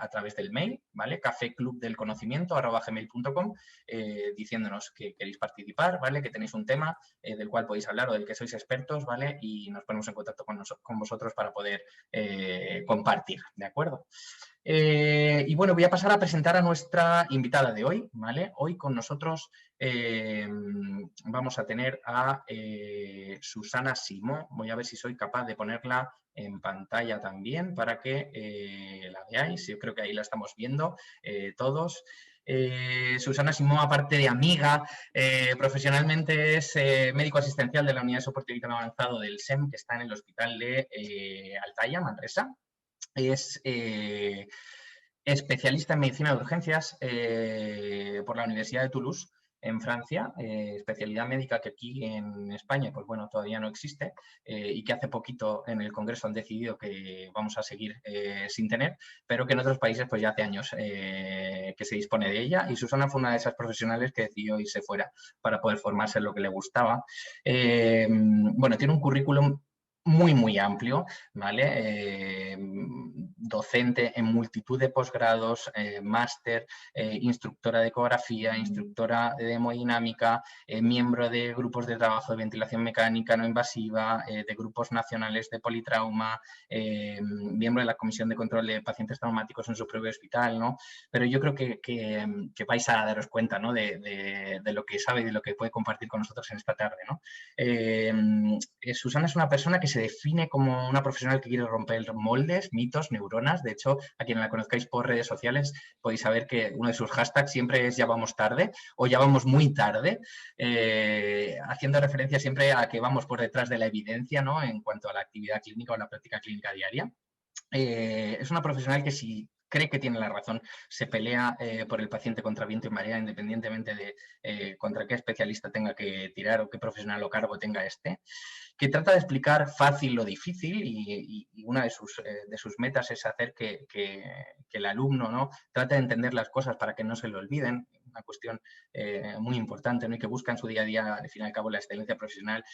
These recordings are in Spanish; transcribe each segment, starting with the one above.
a través del mail, ¿vale? cafeclubdelconocimiento@gmail.com, diciéndonos que queréis participar, ¿vale? Que tenéis un tema del cual podéis hablar o del que sois expertos, ¿vale? Y nos ponemos en contacto con vosotros para poder compartir, ¿de acuerdo? Y bueno, voy a pasar a presentar a nuestra invitada de hoy, ¿vale? Hoy con nosotros vamos a tener a Susana Simó. Voy a ver si soy capaz de ponerla en pantalla también para que la veáis. Yo creo que ahí la estamos viendo todos. Susana Simó, aparte de amiga, profesionalmente es médico asistencial de la Unidad de Soporte Vital Avanzado del SEM, que está en el Hospital de Altaya, Manresa. Es especialista en medicina de urgencias por la Universidad de Toulouse, en Francia, especialidad médica que aquí en España, pues bueno, todavía no existe y que hace poquito en el Congreso han decidido que vamos a seguir sin tener, pero que en otros países pues ya hace años que se dispone de ella, y Susana fue una de esas profesionales que decidió irse fuera para poder formarse en lo que le gustaba. Bueno, tiene un currículum muy amplio, ¿vale? Docente en multitud de posgrados, máster, instructora de ecografía, instructora de hemodinámica, miembro de grupos de trabajo de ventilación mecánica no invasiva, de grupos nacionales de politrauma, miembro de la Comisión de Control de Pacientes Traumáticos en su propio hospital, ¿no? Pero yo creo que vais a daros cuenta, ¿no? de lo que sabe y de lo que puede compartir con nosotros en esta tarde, ¿no? Susana es una persona que se define como una profesional que quiere romper moldes, mitos, neuronas. De hecho, a quienes la conozcáis por redes sociales podéis saber que uno de sus hashtags siempre es "ya vamos tarde" o "ya vamos muy tarde", haciendo referencia siempre a que vamos por detrás de la evidencia, ¿no? En cuanto a la actividad clínica o la práctica clínica diaria. Es una profesional que, si cree que tiene la razón, se pelea por el paciente contra viento y marea, independientemente de contra qué especialista tenga que tirar o qué profesional o cargo tenga este, que trata de explicar fácil lo difícil, y una de sus metas es hacer que el alumno, ¿no? trate de entender las cosas para que no se lo olviden, una cuestión muy importante, ¿no? Y que busca en su día a día, al fin y al cabo, la excelencia profesional,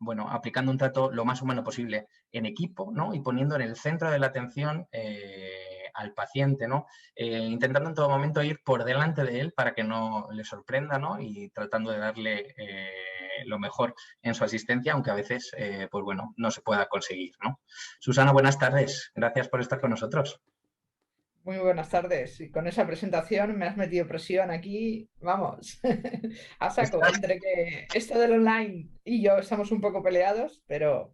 bueno, aplicando un trato lo más humano posible en equipo, ¿no? Y poniendo en el centro de la atención al paciente, ¿no? Intentando en todo momento ir por delante de él para que no le sorprenda, ¿no? Y tratando de darle lo mejor en su asistencia, aunque a veces, pues bueno, no se pueda conseguir, ¿no? Susana, buenas tardes. Gracias por estar con nosotros. Muy buenas tardes. Y con esa presentación me has metido presión aquí, vamos, a saco, entre que esto del online y yo estamos un poco peleados, pero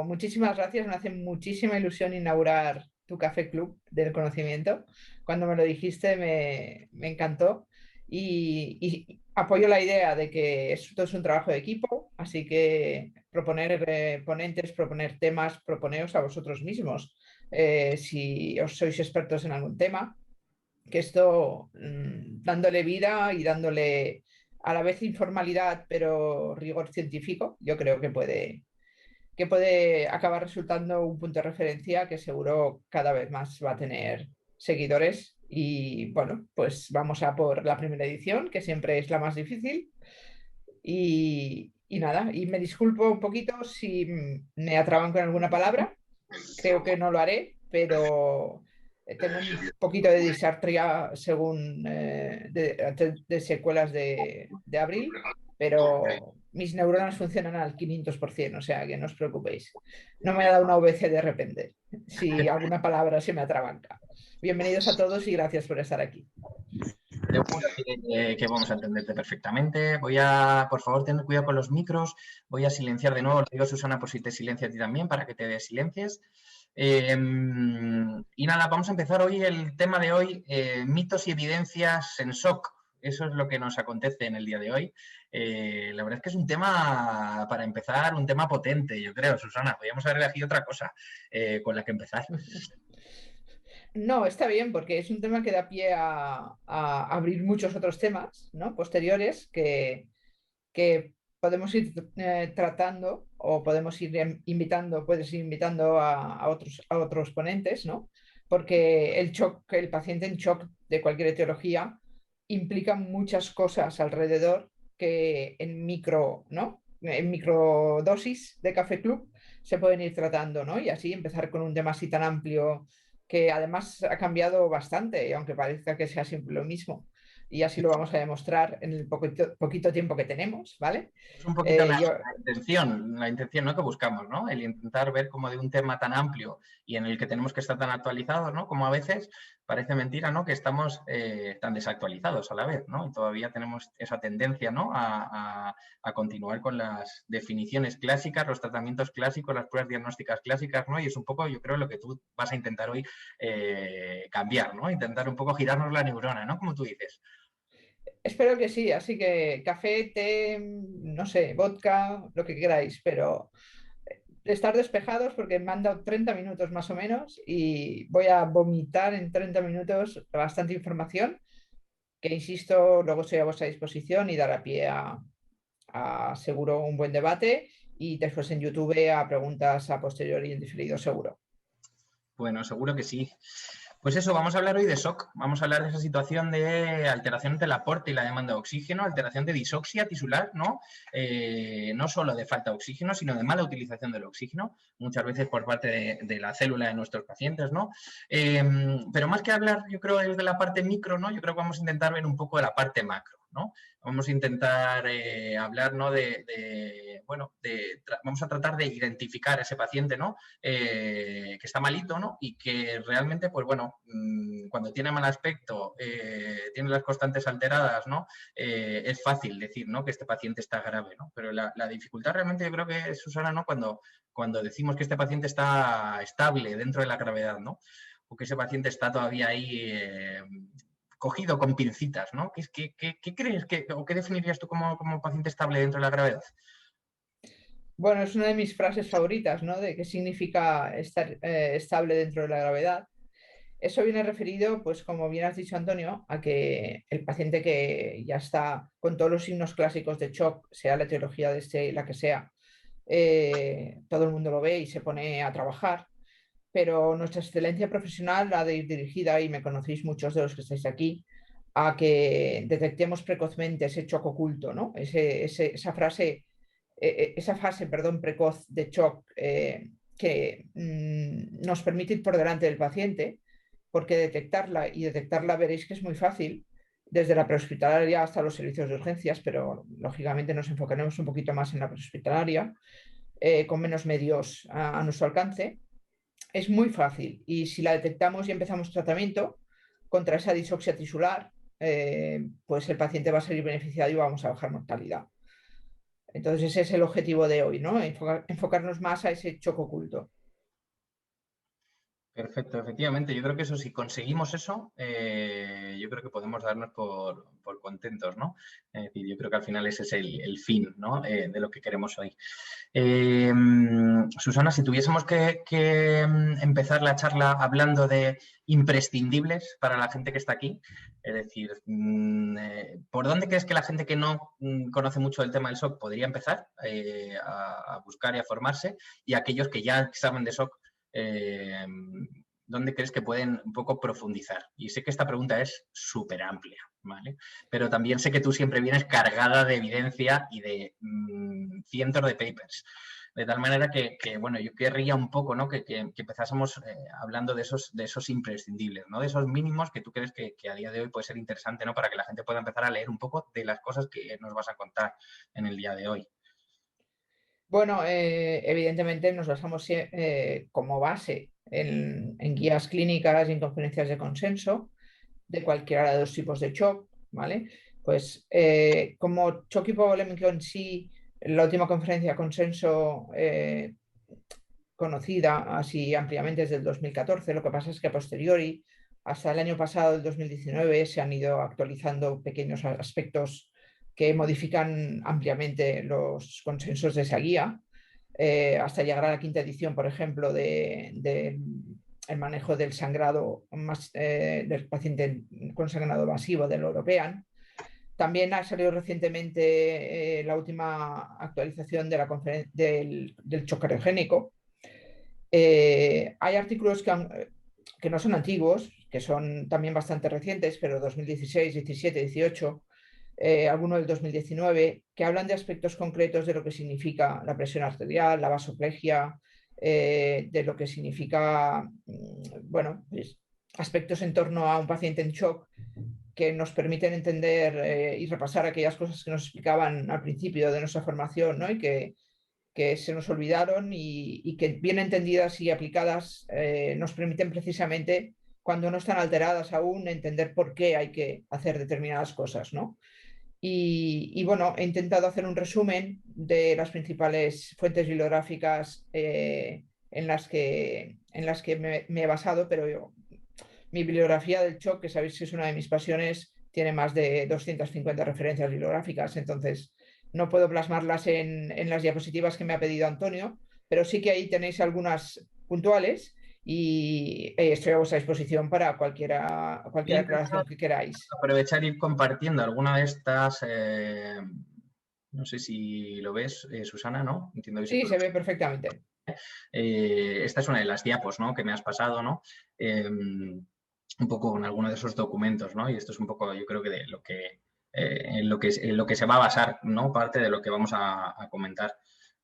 muchísimas gracias. Me hace muchísima ilusión inaugurar tu Café Club del conocimiento. Cuando me lo dijiste me encantó y apoyo la idea de que esto es un trabajo de equipo, así que proponer ponentes, proponer temas, proponeos a vosotros mismos si os sois expertos en algún tema, que esto dándole vida y dándole a la vez informalidad pero rigor científico, yo creo que puede acabar resultando un punto de referencia que seguro cada vez más va a tener seguidores. Y bueno, pues vamos a por la primera edición, que siempre es la más difícil. Y nada, y me disculpo un poquito si me atraban con alguna palabra. Creo que no lo haré, pero tengo un poquito de disartria según de secuelas de abril, pero mis neuronas funcionan al 500%, o sea que no os preocupéis. No me ha dado una VC de repente, si alguna palabra se me atrabanca. Bienvenidos a todos y gracias por estar aquí. Seguro que vamos a entenderte perfectamente. Voy a, por favor, tener cuidado con los micros. Voy a silenciar de nuevo. Lo digo, Susana, por si te silencia a ti también, para que te silencies. Y nada, vamos a empezar hoy el tema de hoy, mitos y evidencias en shock. Eso es lo que nos acontece en el día de hoy. La verdad es que es un tema, para empezar, un tema potente, yo creo, Susana. Podríamos haber elegido otra cosa con la que empezar. No, está bien, porque es un tema que da pie a abrir muchos otros temas, ¿no? Posteriores que podemos ir tratando o podemos ir puedes ir invitando a otros ponentes, ¿no? Porque el shock, el paciente en shock de cualquier etiología implica muchas cosas alrededor que en micro, ¿no? En microdosis de Café Club se pueden ir tratando, ¿no? Y así empezar con un tema así tan amplio que además ha cambiado bastante, y aunque parezca que sea siempre lo mismo. Y así lo vamos a demostrar en el poquito tiempo que tenemos, ¿vale? Es un poquito Yo, la intención, ¿no? Que buscamos, ¿no? El intentar ver como de un tema tan amplio y en el que tenemos que estar tan actualizados, ¿no? Como a veces parece mentira, ¿no? Que estamos tan desactualizados a la vez, ¿no? Y todavía tenemos esa tendencia, ¿no? A continuar con las definiciones clásicas, los tratamientos clásicos, las pruebas diagnósticas clásicas, ¿no? Y es un poco, yo creo, lo que tú vas a intentar hoy cambiar, ¿no? Intentar un poco girarnos la neurona, ¿no? Como tú dices. espero que sí, así que café, té, no sé, vodka, lo que queráis, pero estar despejados porque me han dado 30 minutos más o menos y voy a vomitar en 30 minutos bastante información que, insisto, luego estoy a vuestra disposición y dará pie a seguro un buen debate y después en YouTube a preguntas a posteriori en diferido seguro. Bueno, seguro que sí. Pues eso, vamos a hablar hoy de shock. Vamos a hablar de esa situación de alteración del aporte y la demanda de oxígeno, alteración de disoxia tisular, ¿no? No solo de falta de oxígeno, sino de mala utilización del oxígeno, muchas veces por parte de la célula de nuestros pacientes, ¿no? Pero más que hablar, yo creo, de la parte micro, ¿no? Yo creo que vamos a intentar ver un poco de la parte macro, ¿no? Vamos a intentar hablar, ¿no? Vamos a tratar de identificar a ese paciente, ¿no? Que está malito, ¿no? Y que realmente, pues bueno, cuando tiene mal aspecto, tiene las constantes alteradas, ¿no? Es fácil decir, ¿no? Que este paciente está grave, ¿no? Pero la dificultad realmente yo creo que es, Susana, ¿no? Cuando decimos que este paciente está estable dentro de la gravedad, ¿no? O que ese paciente está todavía ahí cogido con pincitas, ¿no? ¿Qué crees o qué definirías tú como paciente estable dentro de la gravedad? Bueno, es una de mis frases favoritas, ¿no? De qué significa estar estable dentro de la gravedad. Eso viene referido, pues como bien has dicho, Antonio, a que el paciente que ya está con todos los signos clásicos de shock, sea la etiología de la que sea, todo el mundo lo ve y se pone a trabajar, pero nuestra excelencia profesional ha de ir dirigida, y me conocéis muchos de los que estáis aquí, a que detectemos precozmente ese shock oculto, ¿no? Esa fase, perdón, precoz de shock que nos permite ir por delante del paciente, porque detectarla veréis que es muy fácil, desde la prehospitalaria hasta los servicios de urgencias, pero lógicamente nos enfocaremos un poquito más en la prehospitalaria, con menos medios a nuestro alcance. Es muy fácil, y si la detectamos y empezamos tratamiento contra esa disoxia tisular, pues el paciente va a salir beneficiado y vamos a bajar mortalidad. Entonces ese es el objetivo de hoy, ¿no? Enfocarnos más a ese choque oculto. Perfecto, efectivamente. Yo creo que eso, si conseguimos eso, yo creo que podemos darnos por contentos, ¿no? Es decir, yo creo que al final ese es el fin, ¿no? De lo que queremos hoy. Susana, si tuviésemos que empezar la charla hablando de imprescindibles para la gente que está aquí, es decir, ¿por dónde crees que la gente que no conoce mucho del tema del SOC podría empezar a buscar y a formarse? Y aquellos que ya saben de SOC, ¿dónde crees que pueden un poco profundizar? Y sé que esta pregunta es súper amplia, ¿vale? Pero también sé que tú siempre vienes cargada de evidencia y de cientos de papers. De tal manera bueno, yo querría un poco, ¿no? Que empezásemos hablando de esos imprescindibles, ¿no? De esos mínimos que tú crees que a día de hoy puede ser interesante, ¿no? Para que la gente pueda empezar a leer un poco de las cosas que nos vas a contar en el día de hoy. Bueno, evidentemente nos basamos como base en guías clínicas y en conferencias de consenso de cualquiera de los tipos de shock, ¿vale? Pues como shock hipovolémico en sí, la última conferencia de consenso conocida así ampliamente es del 2014. Lo que pasa es que a posteriori, hasta el año pasado, el 2019, se han ido actualizando pequeños aspectos que modifican ampliamente los consensos de esa guía, hasta llegar a la quinta edición, por ejemplo, el manejo del sangrado del paciente con sangrado masivo del European. También ha salido recientemente la última actualización de del shock cardiogénico. Hay artículos que no son antiguos, que son también bastante recientes, pero 2016, 17, 18, alguno del 2019, que hablan de aspectos concretos de lo que significa la presión arterial, la vasoplegia, de lo que significa, bueno, pues, aspectos en torno a un paciente en shock que nos permiten entender y repasar aquellas cosas que nos explicaban al principio de nuestra formación, ¿no? Y que se nos olvidaron y que bien entendidas y aplicadas nos permiten precisamente, cuando no están alteradas aún, entender por qué hay que hacer determinadas cosas, ¿no? Bueno, he intentado hacer un resumen de las principales fuentes bibliográficas en las que me he basado, pero mi bibliografía del shock, que sabéis que es una de mis pasiones, tiene más de 250 referencias bibliográficas, entonces no puedo plasmarlas en las diapositivas que me ha pedido Antonio, pero sí que ahí tenéis algunas puntuales y estoy a vuestra disposición para Voy a cualquier intentar aclaración que queráis. aprovechar y ir compartiendo alguna de estas, no sé si lo ves, Susana, ¿no? Entiendo que sí. Sí, se ve perfectamente. Esta es una de las diapos, ¿no?, que me has pasado, ¿no? Un poco con alguno de esos documentos, ¿no? Y esto es un poco, yo creo que de lo que, en lo que se va a basar, ¿no?, parte de lo que vamos a comentar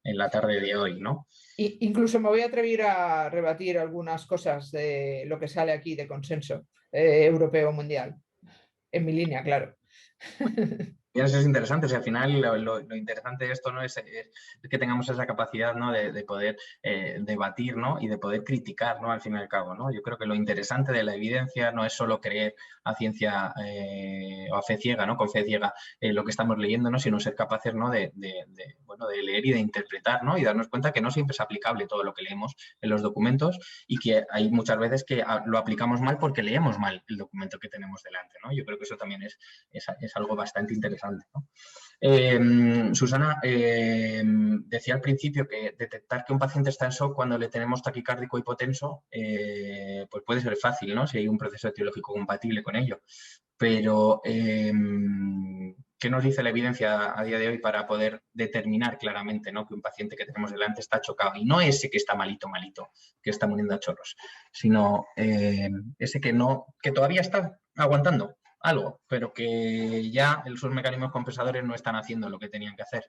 en la tarde de hoy, ¿no? Incluso me voy a atrever a rebatir algunas cosas de lo que sale aquí de consenso europeo mundial, en mi línea, claro. Y eso es interesante, o sea, al final lo interesante de esto, ¿no?, es que tengamos esa capacidad, ¿no?, de poder debatir, ¿no?, y de poder criticar, ¿no?, al fin y al cabo, ¿no? Yo creo que lo interesante de la evidencia no es solo creer a ciencia o a fe ciega, ¿no?, con fe ciega, lo que estamos leyendo, ¿no?, sino ser capaces, ¿no?, bueno, de leer y de interpretar, ¿no?, y darnos cuenta que no siempre es aplicable todo lo que leemos en los documentos y que hay muchas veces que lo aplicamos mal porque leemos mal el documento que tenemos delante, ¿no? Yo creo que eso también es algo bastante interesante, ¿no? Susana, decía al principio que detectar que un paciente está en shock cuando le tenemos taquicárdico hipotenso, pues puede ser fácil, ¿no?, si hay un proceso etiológico compatible con ello. Pero, ¿qué nos dice la evidencia a día de hoy para poder determinar claramente, ¿no?, que un paciente que tenemos delante está chocado? Y no ese que está malito, que está muriendo a chorros, sino ese que todavía está aguantando algo, pero que ya sus mecanismos compensadores no están haciendo lo que tenían que hacer.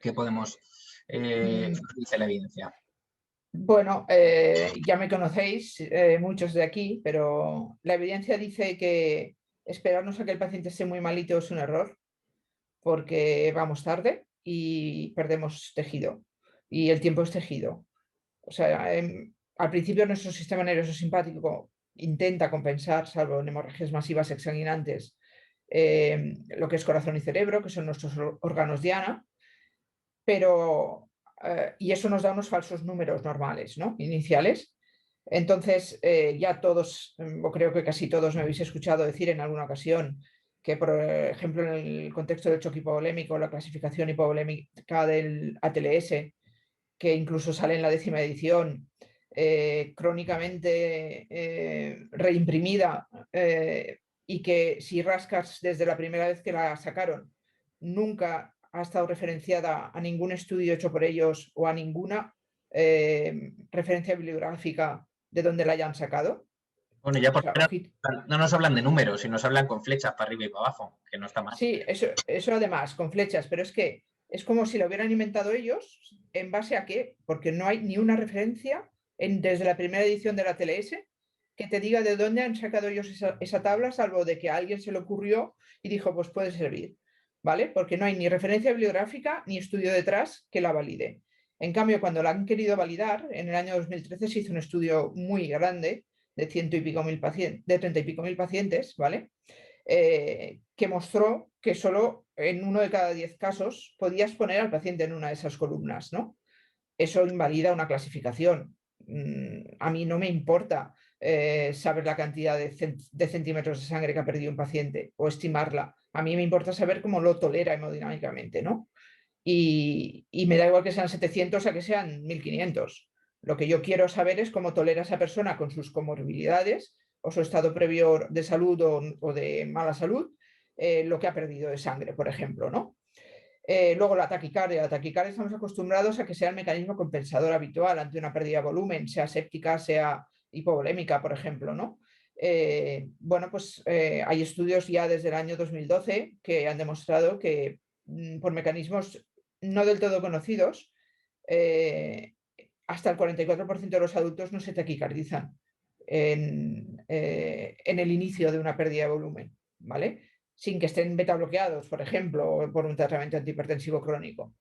¿Qué podemos, dice la evidencia? Bueno, ya me conocéis muchos de aquí, pero la evidencia dice que esperarnos a que el paciente esté muy malito es un error, porque vamos tarde y perdemos tejido, y el tiempo es tejido. O sea, al principio nuestro sistema nervioso simpático intenta compensar, salvo en hemorragias masivas exsanguinantes, lo que es corazón y cerebro, que son nuestros órganos diana, pero, y eso nos da unos falsos números normales, ¿no?, iniciales. Entonces, ya todos, o creo que casi todos me habéis escuchado decir en alguna ocasión que, por ejemplo, en el contexto del choque hipovolémico, la clasificación hipovolémica del ATLS, que incluso sale en la 10ª edición, crónicamente reimprimida, y que si rascas desde la primera vez que la sacaron, nunca ha estado referenciada a ningún estudio hecho por ellos o a ninguna referencia bibliográfica de donde la hayan sacado. Bueno, ya O por sea, no nos hablan de números, sino nos hablan con flechas para arriba y para abajo, que no está mal. sí, eso además, con flechas, pero es que es como si lo hubieran inventado ellos. ¿En base a qué? Porque no hay ni una referencia desde la primera edición de la TLS que te diga de dónde han sacado ellos esa tabla, salvo de que a alguien se le ocurrió y dijo, pues puede servir, ¿vale? Porque no hay ni referencia bibliográfica ni estudio detrás que la valide. En cambio, cuando la han querido validar, en el año 2013 se hizo un estudio muy grande de 30 y pico mil pacientes, ¿vale? Que mostró que solo en 1 de cada 10 casos podías poner al paciente en una de esas columnas, ¿no? Eso invalida una clasificación. A mí no me importa saber la cantidad de centímetros de sangre que ha perdido un paciente o estimarla. A mí me importa saber cómo lo tolera hemodinámicamente, ¿no? Y me da igual que sean 700 a que sean 1500. Lo que yo quiero saber es cómo tolera esa persona con sus comorbilidades o su estado previo de salud o de mala salud, lo que ha perdido de sangre, por ejemplo, ¿no? Luego la taquicardia. La taquicardia estamos acostumbrados a que sea el mecanismo compensador habitual ante una pérdida de volumen, sea séptica, sea hipovolémica, por ejemplo, ¿no? Bueno, pues hay estudios ya desde el año 2012 que han demostrado que por mecanismos no del todo conocidos, hasta el 44% de los adultos no se taquicardizan en el inicio de una pérdida de volumen, ¿vale? Sin que estén beta bloqueados, por ejemplo, o por un tratamiento antihipertensivo crónico.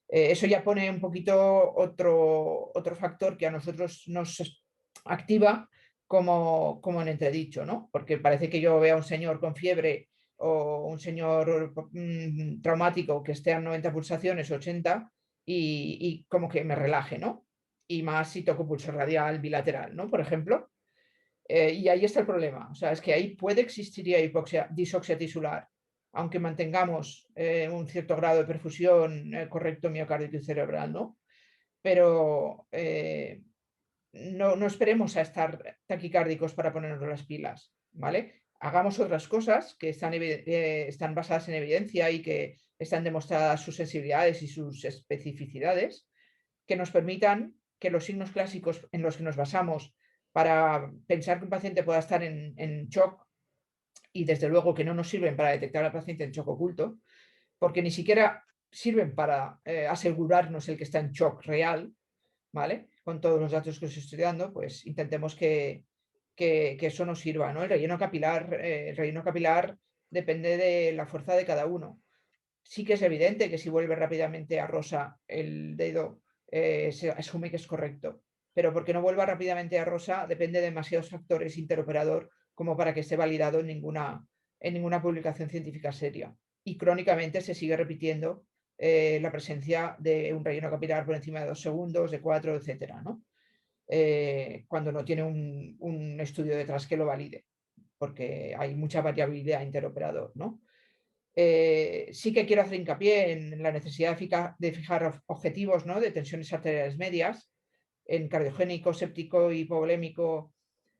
Eso ya pone un poquito otro factor que a nosotros nos activa como en entredicho, ¿no? Porque parece que yo vea a un señor con fiebre o un señor traumático que esté a 90 pulsaciones, 80, y como que me relaje, ¿no? Y más si toco pulso radial bilateral, ¿no? Por ejemplo. Y ahí está el problema. O sea, es que ahí puede existir hipoxia, disoxia tisular, aunque mantengamos un cierto grado de perfusión correcto miocárdico y cerebral, ¿no? Pero no esperemos a estar taquicárdicos para ponernos las pilas, ¿vale? Hagamos otras cosas que están basadas en evidencia y que están demostradas sus sensibilidades y sus especificidades, que nos permitan que los signos clásicos en los que nos basamos para pensar que un paciente pueda estar en shock, y desde luego que no nos sirven para detectar al paciente en shock oculto, porque ni siquiera sirven para asegurarnos el que está en shock real, ¿vale? Con todos los datos que os estoy dando, pues intentemos que eso nos sirva, ¿no? El relleno capilar depende de la fuerza de cada uno. Sí que es evidente que si vuelve rápidamente a rosa el dedo, se asume que es correcto, pero porque no vuelva rápidamente a rosa depende de demasiados factores interoperador como para que esté validado en ninguna publicación científica seria. Y crónicamente se sigue repitiendo la presencia de un relleno capilar por encima de 2 segundos, de 4, etcétera, ¿no? Cuando no tiene un estudio detrás que lo valide, porque hay mucha variabilidad interoperador, ¿no? Sí que quiero hacer hincapié en la necesidad de fijar objetivos, ¿no? De tensiones arteriales medias, en cardiogénico, séptico, hipovolémico,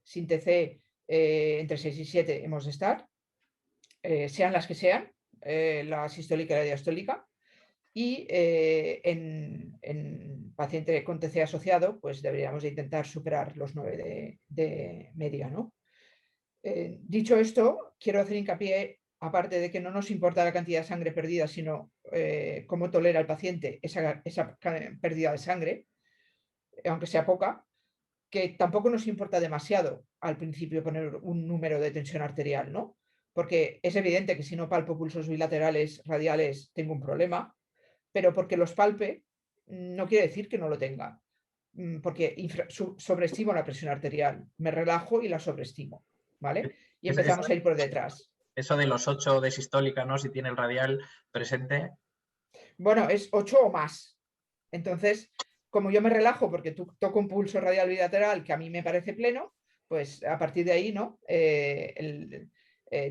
sin TC, entre 6 y 7 hemos de estar, sean las que sean, la sistólica y la diastólica. Y en paciente con TC asociado, pues deberíamos de intentar superar los 9 de media, ¿no? Dicho esto, quiero hacer hincapié, aparte de que no nos importa la cantidad de sangre perdida, sino cómo tolera el paciente esa pérdida de sangre, aunque sea poca, que tampoco nos importa demasiado al principio poner un número de tensión arterial, ¿no? Porque es evidente que si no palpo pulsos bilaterales radiales tengo un problema, pero porque los palpe no quiere decir que no lo tenga, porque sobreestimo la presión arterial, me relajo y la sobreestimo, ¿vale? Y empezamos a ir por detrás. Eso de los 8 de sistólica, ¿no? Si tiene el radial presente. Bueno, es 8 o más. Entonces, como yo me relajo porque toco un pulso radial bilateral que a mí me parece pleno, pues a partir de ahí, ¿no?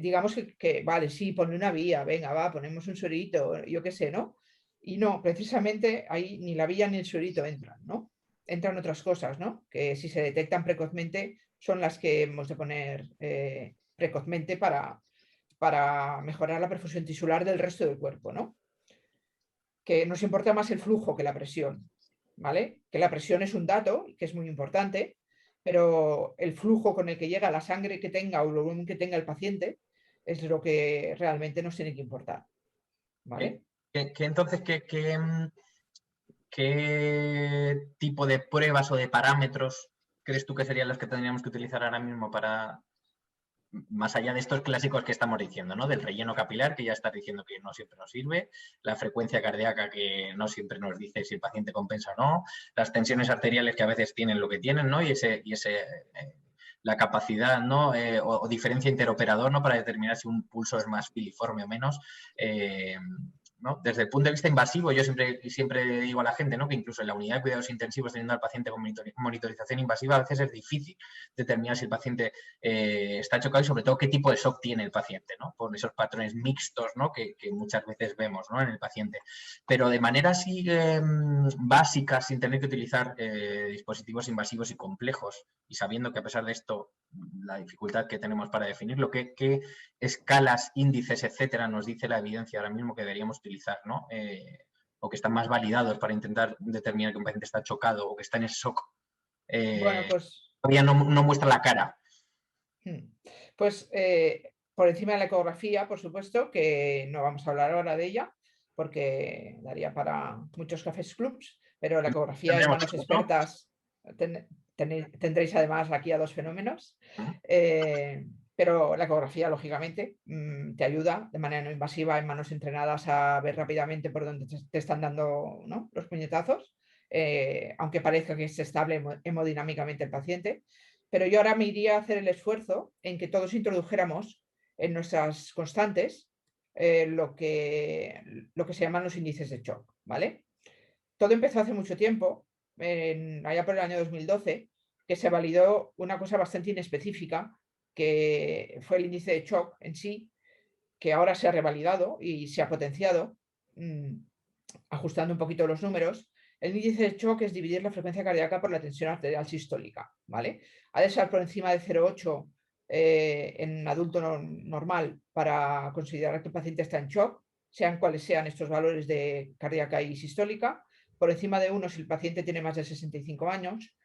Digamos vale, sí, ponle una vía, venga, va, ponemos un suerito, yo qué sé, ¿no? Y no, precisamente ahí ni la vía ni el suerito entran, ¿no? Entran otras cosas, ¿no? Que si se detectan precozmente son las que hemos de poner precozmente para mejorar la perfusión tisular del resto del cuerpo, ¿no? Que nos importa más el flujo que la presión, ¿vale? Que la presión es un dato, que es muy importante, pero el flujo con el que llega la sangre que tenga o el volumen que tenga el paciente es lo que realmente nos tiene que importar, ¿vale? Entonces, ¿qué tipo de pruebas o de parámetros crees tú que serían los que tendríamos que utilizar ahora mismo para, más allá de estos clásicos que estamos diciendo, ¿no? Del relleno capilar, que ya estás diciendo que no siempre nos sirve, la frecuencia cardíaca, que no siempre nos dice si el paciente compensa o no, las tensiones arteriales, que a veces tienen lo que tienen, ¿no? Y la capacidad, ¿no? O diferencia interoperador, ¿no? Para determinar si un pulso es más filiforme o menos. ¿No? Desde el punto de vista invasivo, yo siempre digo a la gente, ¿no? Que incluso en la unidad de cuidados intensivos, teniendo al paciente con monitorización invasiva, a veces es difícil determinar si el paciente está chocado y sobre todo qué tipo de shock tiene el paciente, ¿no? Por esos patrones mixtos, ¿no? que muchas veces vemos, ¿no? En el paciente. Pero de manera así básica, sin tener que utilizar dispositivos invasivos y complejos, y sabiendo que a pesar de esto, la dificultad que tenemos para definirlo, qué escalas, índices, etcétera, nos dice la evidencia ahora mismo que deberíamos utilizar, ¿no? O que están más validados para intentar determinar que un paciente está chocado o que está en shock. Bueno, pues Todavía no muestra la cara. Pues por encima de la ecografía, por supuesto, que no vamos a hablar ahora de ella, porque daría para muchos cafés clubs, pero la ecografía en Tendremos manos alguno. expertas tendréis además aquí a dos fenómenos. Ujú. Pero la ecografía, lógicamente, te ayuda de manera no invasiva en manos entrenadas a ver rápidamente por dónde te están dando, ¿no?, los puñetazos, aunque parezca que es estable hemodinámicamente el paciente. Pero yo ahora me iría a hacer el esfuerzo en que todos introdujéramos en nuestras constantes lo que se llaman los índices de shock, ¿vale? Todo empezó hace mucho tiempo, allá por el año 2012, que se validó una cosa bastante inespecífica, que fue el índice de shock en sí, que ahora se ha revalidado y se ha potenciado, mm, ajustando un poquito los números. El índice de shock es dividir la frecuencia cardíaca por la tensión arterial sistólica, ¿vale? Ha de ser por encima de 0,8 en adulto normal para considerar que el paciente está en shock, sean cuales sean estos valores de cardíaca y sistólica. Por encima de 1 si el paciente tiene más de 65 años.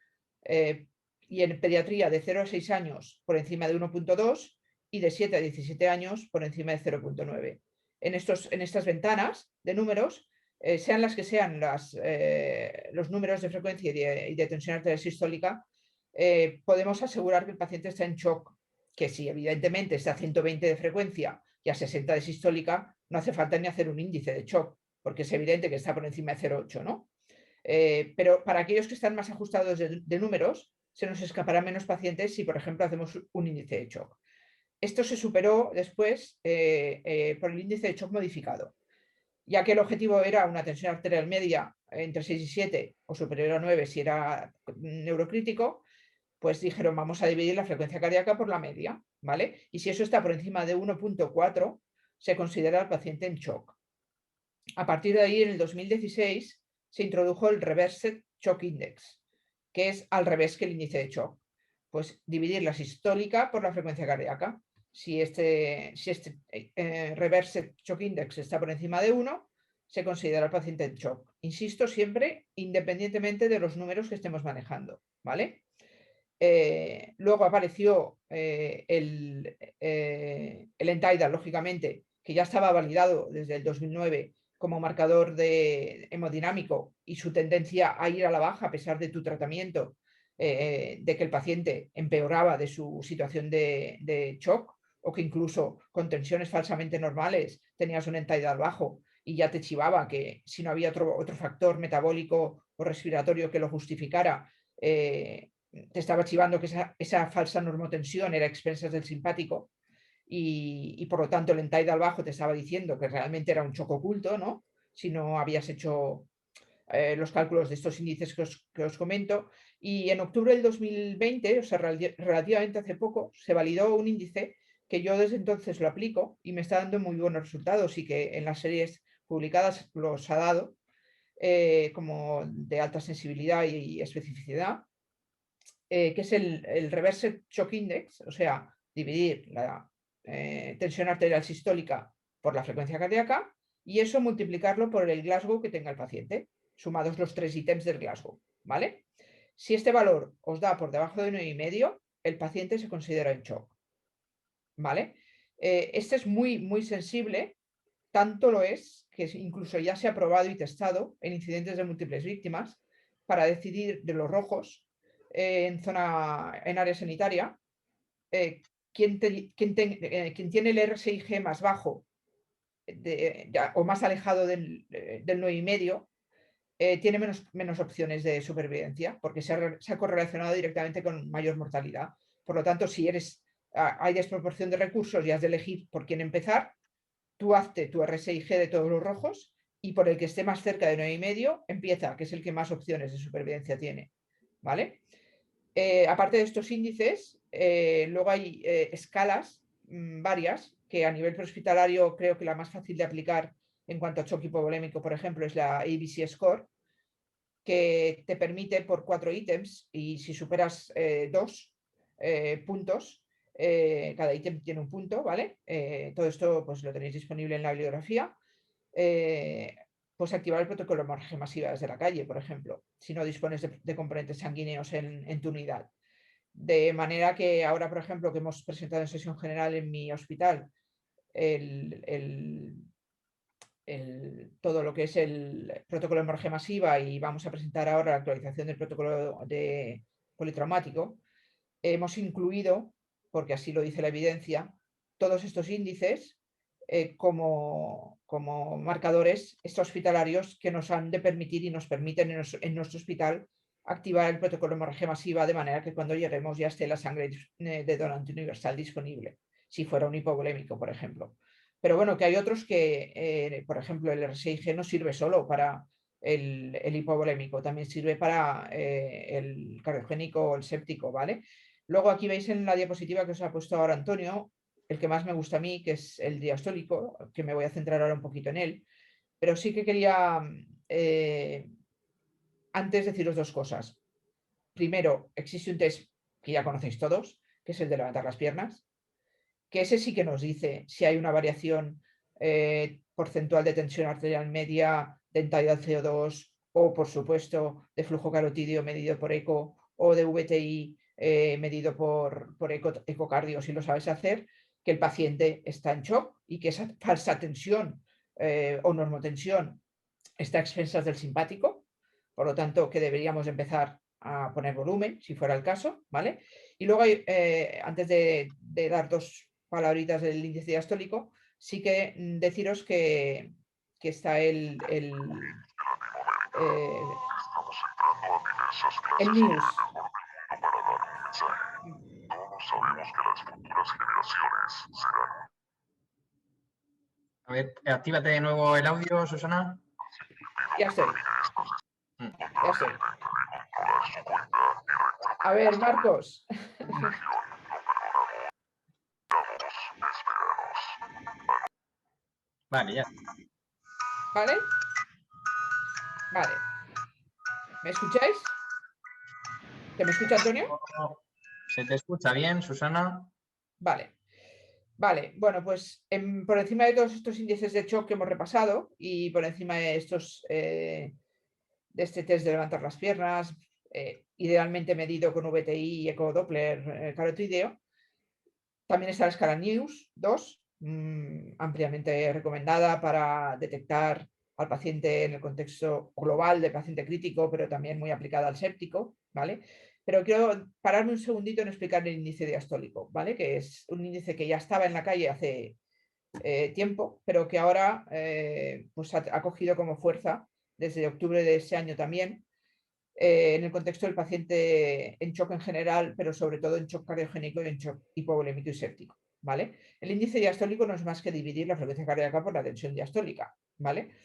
Y en pediatría de 0 a 6 años por encima de 1,2 y de 7 a 17 años por encima de 0,9. En estas ventanas de números, sean las que sean los números de frecuencia y de tensión arterial sistólica, podemos asegurar que el paciente está en shock, que si evidentemente está a 120 de frecuencia y a 60 de sistólica, no hace falta ni hacer un índice de shock, porque es evidente que está por encima de 0,8, ¿no? Pero para aquellos que están más ajustados de números, se nos escaparán menos pacientes si, por ejemplo, hacemos un índice de shock. Esto se superó después por el índice de shock modificado, ya que el objetivo era una tensión arterial media entre 6 y 7 o superior a 9 si era neurocrítico. Pues dijeron, vamos a dividir la frecuencia cardíaca por la media, ¿vale? Y si eso está por encima de 1,4, se considera al paciente en shock. A partir de ahí, en el 2016, se introdujo el Reversed Shock Index, que es al revés que el índice de shock. Pues dividir la sistólica por la frecuencia cardíaca. Si este Reversed Shock Index está por encima de 1, se considera el paciente en shock. Insisto, siempre independientemente de los números que estemos manejando, ¿vale? Luego apareció el Entidal, lógicamente, que ya estaba validado desde el 2009 como marcador de hemodinámico y su tendencia a ir a la baja a pesar de tu tratamiento, de que el paciente empeoraba de su situación de shock o que incluso con tensiones falsamente normales tenías un Entidal bajo y ya te chivaba que si no había otro factor metabólico o respiratorio que lo justificara, te estaba chivando que esa falsa normotensión era a expensas del simpático y por lo tanto el Entidal bajo te estaba diciendo que realmente era un shock oculto, ¿no? Si no habías hecho los cálculos de estos índices que os comento. Y en octubre del 2020, o sea, relativamente hace poco, se validó un índice que yo desde entonces lo aplico y me está dando muy buenos resultados y que en las series publicadas los ha dado como de alta sensibilidad y especificidad, que es el Reversed Shock Index, o sea, dividir la tensión arterial sistólica por la frecuencia cardíaca y eso multiplicarlo por el Glasgow que tenga el paciente, sumados los 3 ítems del Glasgow, ¿vale? Si este valor os da por debajo de 9,5, el paciente se considera en shock, ¿vale? Este es muy, muy sensible, tanto lo es que incluso ya se ha probado y testado en incidentes de múltiples víctimas para decidir de los rojos en área sanitaria, quien tiene el RSIG más bajo o más alejado del 9,5 tiene menos opciones de supervivencia porque se ha correlacionado directamente con mayor mortalidad. Por lo tanto, si hay desproporción de recursos y has de elegir por quién empezar, tú hazte tu RSIG de todos los rojos y por el que esté más cerca de 9,5 empieza, que es el que más opciones de supervivencia tiene, ¿vale? Aparte de estos índices, luego hay escalas varias que a nivel prehospitalario creo que la más fácil de aplicar en cuanto a shock hipovolémico, por ejemplo, es la ABC Score, que te permite por 4 ítems y si superas 2 puntos, cada ítem tiene un punto, ¿vale? Todo esto pues lo tenéis disponible en la bibliografía. Pues activar el protocolo de hemorragia masiva desde la calle, por ejemplo, si no dispones de componentes sanguíneos en tu unidad. De manera que ahora, por ejemplo, que hemos presentado en sesión general en mi hospital todo lo que es el protocolo de hemorragia masiva y vamos a presentar ahora la actualización del protocolo de politraumático, hemos incluido, porque así lo dice la evidencia, todos estos índices como marcadores extrahospitalarios que nos han de permitir y nos permiten en nuestro hospital activar el protocolo de hemorragia masiva de manera que cuando lleguemos ya esté la sangre de donante universal disponible, si fuera un hipovolémico, por ejemplo. Pero bueno, que hay otros que, por ejemplo, el R6G no sirve solo para el hipovolémico, también sirve para el cardiogénico o el séptico, ¿vale? Luego aquí veis en la diapositiva que os ha puesto ahora Antonio, el que más me gusta a mí, que es el diastólico, que me voy a centrar ahora un poquito en él, pero sí que quería antes deciros dos cosas. Primero, existe un test que ya conocéis todos, que es el de levantar las piernas, que ese sí que nos dice si hay una variación porcentual de tensión arterial media, de entalidad CO2 o, por supuesto, de flujo carotídeo medido por eco o de VTI medido por ecocardio, si lo sabes hacer, que el paciente está en shock y que esa falsa tensión o normotensión está a expensas del simpático, por lo tanto, que deberíamos empezar a poner volumen, si fuera el caso, ¿vale? Y luego, antes de dar dos palabritas del índice diastólico, sí que deciros que está el NIUS. A ver, actívate de nuevo el audio, Susana. Ya estoy. Ya estoy. A ver, Marcos. Vale, ya. ¿Vale? Vale. ¿Me escucháis? ¿Te me escucha, Antonio? ¿Se te escucha bien, Susana? Vale. Vale, bueno, pues por encima de todos estos índices de shock que hemos repasado y por encima de estos de este test de levantar las piernas, idealmente medido con VTI y ecodoppler carotídeo, también está la escala NIUS 2, ampliamente recomendada para detectar al paciente en el contexto global de paciente crítico, pero también muy aplicada al séptico, ¿vale? Pero quiero pararme un segundito en explicar el índice diastólico, ¿vale? Que es un índice que ya estaba en la calle hace tiempo, pero que ahora pues ha cogido como fuerza desde octubre de ese año también, en el contexto del paciente en shock en general, pero sobre todo en shock cardiogénico y en shock hipovolémico y séptico, ¿vale? El índice diastólico no es más que dividir la frecuencia cardíaca por la tensión diastólica, ¿vale?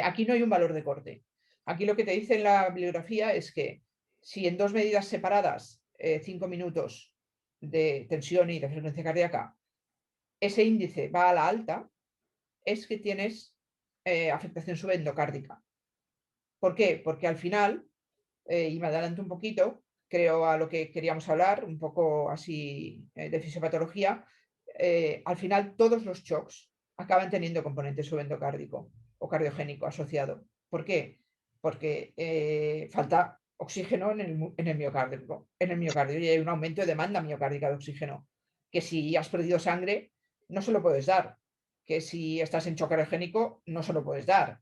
Aquí no hay un valor de corte. Aquí lo que te dice en la bibliografía es que si en dos medidas separadas, 5 minutos de tensión y de frecuencia cardíaca, ese índice va a la alta, es que tienes afectación subendocárdica. ¿Por qué? Porque al final, y me adelanto un poquito, creo a lo que queríamos hablar, un poco así de fisiopatología, al final todos los shocks acaban teniendo componente subendocárdico o cardiogénico asociado. ¿Por qué? Porque falta oxígeno en el miocardio y hay un aumento de demanda miocárdica de oxígeno, que si has perdido sangre no se lo puedes dar, que si estás en shock cardiogénico no se lo puedes dar,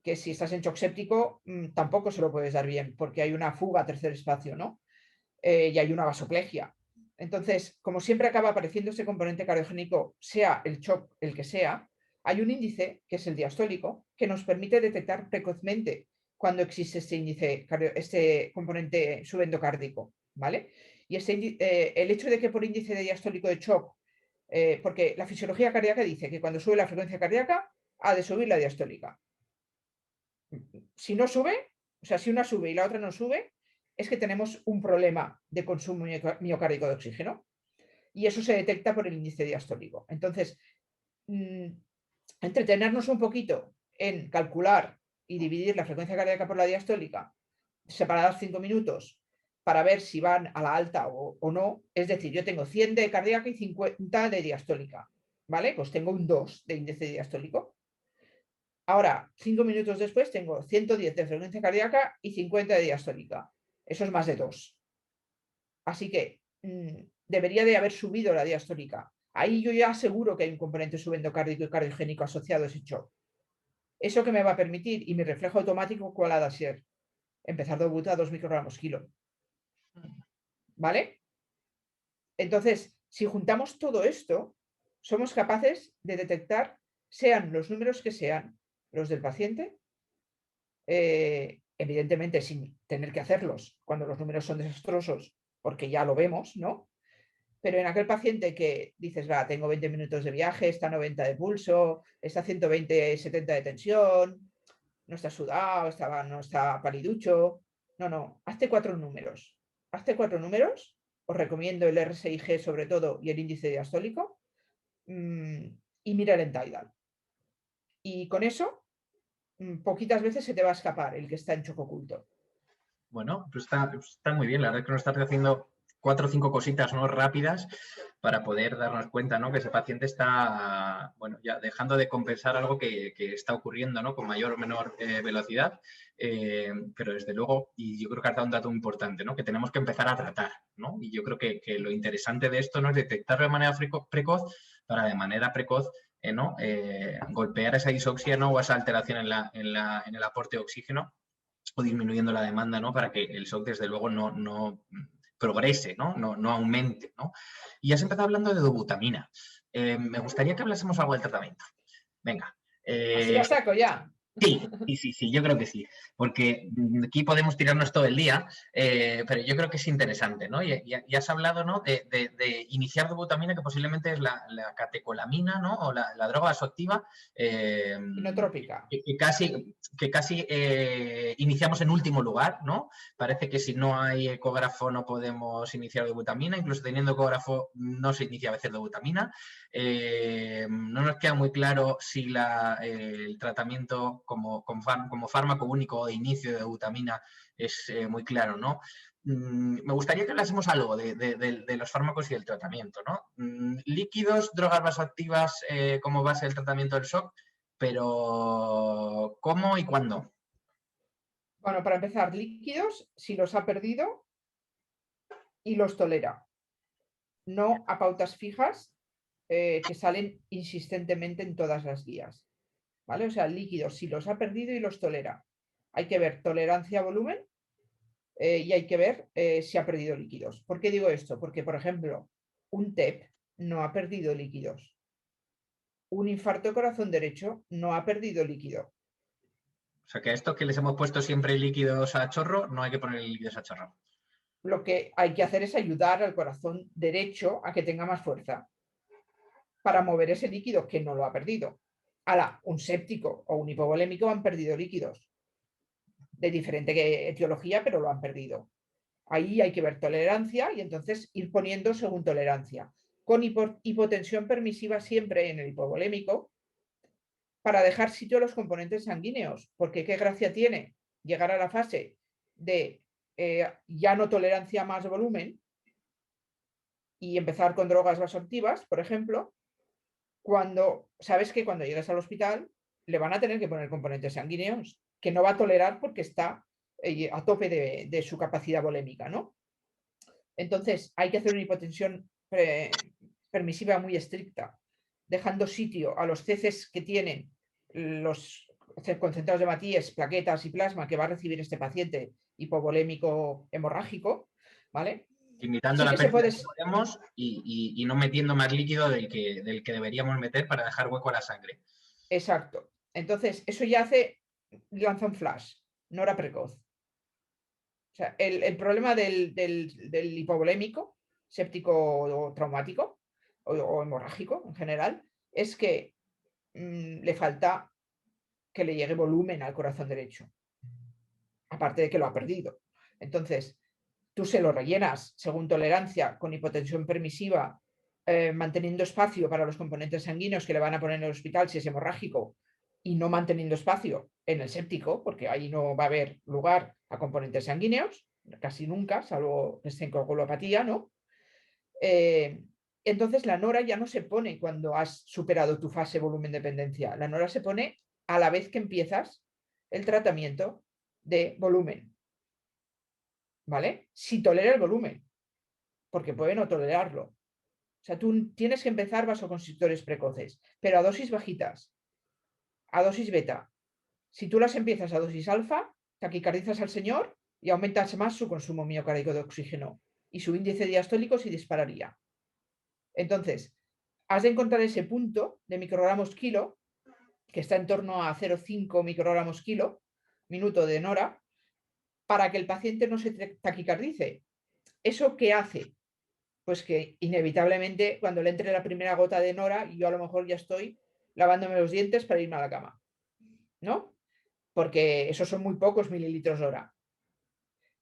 que si estás en shock séptico tampoco se lo puedes dar bien, porque hay una fuga a tercer espacio, ¿no? Y hay una vasoplegia. Entonces, como siempre acaba apareciendo ese componente cardiogénico, sea el shock el que sea, hay un índice, que es el diastólico, que nos permite detectar precozmente cuando existe este índice, este componente subendocárdico, ¿vale? Y el hecho de que por índice de diastólico de shock, porque la fisiología cardíaca dice que cuando sube la frecuencia cardíaca, ha de subir la diastólica. Si no sube, o sea, si una sube y la otra no sube, es que tenemos un problema de consumo miocárdico de oxígeno y eso se detecta por el índice diastólico. Entonces, entretenernos un poquito en calcular y dividir la frecuencia cardíaca por la diastólica, separadas 5 minutos, para ver si van a la alta o no. Es decir, yo tengo 100 de cardíaca y 50 de diastólica, ¿vale? Pues tengo un 2 de índice diastólico. Ahora, 5 minutos después, tengo 110 de frecuencia cardíaca y 50 de diastólica. Eso es más de 2. Así que debería de haber subido la diastólica. Ahí yo ya aseguro que hay un componente subendocárdico y cardiogénico asociado a ese shock. ¿Eso qué me va a permitir? Y mi reflejo automático, ¿cuál ha de ser? Empezar de buta a 2 microgramos kilo. ¿Vale? Entonces, si juntamos todo esto, somos capaces de detectar, sean los números que sean, los del paciente, evidentemente sin tener que hacerlos cuando los números son desastrosos, porque ya lo vemos, ¿no? Pero en aquel paciente que dices, va, tengo 20 minutos de viaje, está a 90 de pulso, está a 120, 70 de tensión, no está sudado, no está paliducho. No, hazte 4 números. Hazte 4 números. Os recomiendo el RSIG sobre todo y el índice diastólico. Y mira el Tidal. Y con eso, poquitas veces se te va a escapar el que está en choco oculto. Bueno, pues está muy bien. La verdad es que nos estás haciendo 4 o 5 cositas, ¿no?, rápidas para poder darnos cuenta, ¿no?, que ese paciente está, bueno, ya dejando de compensar algo que está ocurriendo, ¿no?, con mayor o menor velocidad. Pero desde luego, y yo creo que has dado un dato importante, ¿no?, que tenemos que empezar a tratar, ¿no? Y yo creo que lo interesante de esto no es detectarlo de manera precoz para de manera precoz golpear esa disoxia, ¿no?, o esa alteración en el aporte de oxígeno, o disminuyendo la demanda, ¿no?, para que el shock, desde luego, no progrese, no aumente, ¿no? Y has empezado hablando de dobutamina. Me gustaría que hablásemos algo del tratamiento. Venga. Así a saco ya. Sí, yo creo que sí, porque aquí podemos tirarnos todo el día, pero yo creo que es interesante, ¿no? Y has hablado, ¿no?, de iniciar dobutamina, que posiblemente es la catecolamina, ¿no?, o la droga vasoactiva Inotrópica. que casi iniciamos en último lugar, ¿no? Parece que si no hay ecógrafo no podemos iniciar dobutamina, incluso teniendo ecógrafo no se inicia a veces dobutamina. No nos queda muy claro si el tratamiento como fármaco único de inicio de dobutamina es muy claro, ¿no? Me gustaría que hablásemos algo de los fármacos y del tratamiento, ¿no? Líquidos, drogas vasoactivas como base del tratamiento del shock, pero ¿cómo y cuándo? Bueno, para empezar, líquidos, si los ha perdido y los tolera. No a pautas fijas que salen insistentemente en todas las guías. ¿Vale? O sea, líquidos, si los ha perdido y los tolera. Hay que ver tolerancia a volumen y hay que ver si ha perdido líquidos. ¿Por qué digo esto? Porque, por ejemplo, un TEP no ha perdido líquidos. Un infarto de corazón derecho no ha perdido líquido. O sea, que a estos que les hemos puesto siempre líquidos a chorro, no hay que poner líquidos a chorro. Lo que hay que hacer es ayudar al corazón derecho a que tenga más fuerza para mover ese líquido que no lo ha perdido. Ahora, un séptico o un hipovolémico han perdido líquidos de diferente etiología, pero lo han perdido. Ahí hay que ver tolerancia y entonces ir poniendo según tolerancia. Con hipotensión permisiva siempre en el hipovolémico para dejar sitio a los componentes sanguíneos, porque qué gracia tiene llegar a la fase de ya no tolerancia más volumen y empezar con drogas vasoactivas, por ejemplo, cuando sabes que cuando llegas al hospital le van a tener que poner componentes sanguíneos que no va a tolerar porque está a tope de su capacidad volémica, ¿no? Entonces hay que hacer una hipotensión permisiva muy estricta, dejando sitio a los ceces que tienen los concentrados de Matías, plaquetas y plasma que va a recibir este paciente hipovolémico hemorrágico, ¿vale? Limitando Sí la que se pérdida puede. que podemos y no metiendo más líquido del que deberíamos meter para dejar hueco a la sangre. Exacto. Entonces, eso ya lanza un flash, no era precoz. O sea, el problema del hipovolémico, séptico o traumático o hemorrágico en general, es que le falta que le llegue volumen al corazón derecho, aparte de que lo ha perdido. Entonces, tú se lo rellenas según tolerancia con hipotensión permisiva, manteniendo espacio para los componentes sanguíneos que le van a poner en el hospital si es hemorrágico y no manteniendo espacio en el séptico, porque ahí no va a haber lugar a componentes sanguíneos, casi nunca, salvo que esté en coagulopatía, ¿no? Entonces la nora ya no se pone cuando has superado tu fase volumen dependencia, la nora se pone a la vez que empiezas el tratamiento de volumen, ¿vale? Si tolera el volumen, porque puede no tolerarlo. O sea, tú tienes que empezar vasoconstrictores precoces, pero a dosis bajitas, a dosis beta, Si tú las empiezas a dosis alfa, taquicardizas al señor y aumentas más su consumo miocárdico de oxígeno y su índice diastólico se dispararía. Entonces, has de encontrar ese punto de microgramos kilo, que está en torno a 0,5 microgramos kilo, minuto de Nora, para que el paciente no se taquicardice. ¿Eso qué hace? Pues que inevitablemente cuando le entre la primera gota de Nora, yo a lo mejor ya estoy lavándome los dientes para irme a la cama, ¿no? Porque esos son muy pocos mililitros hora.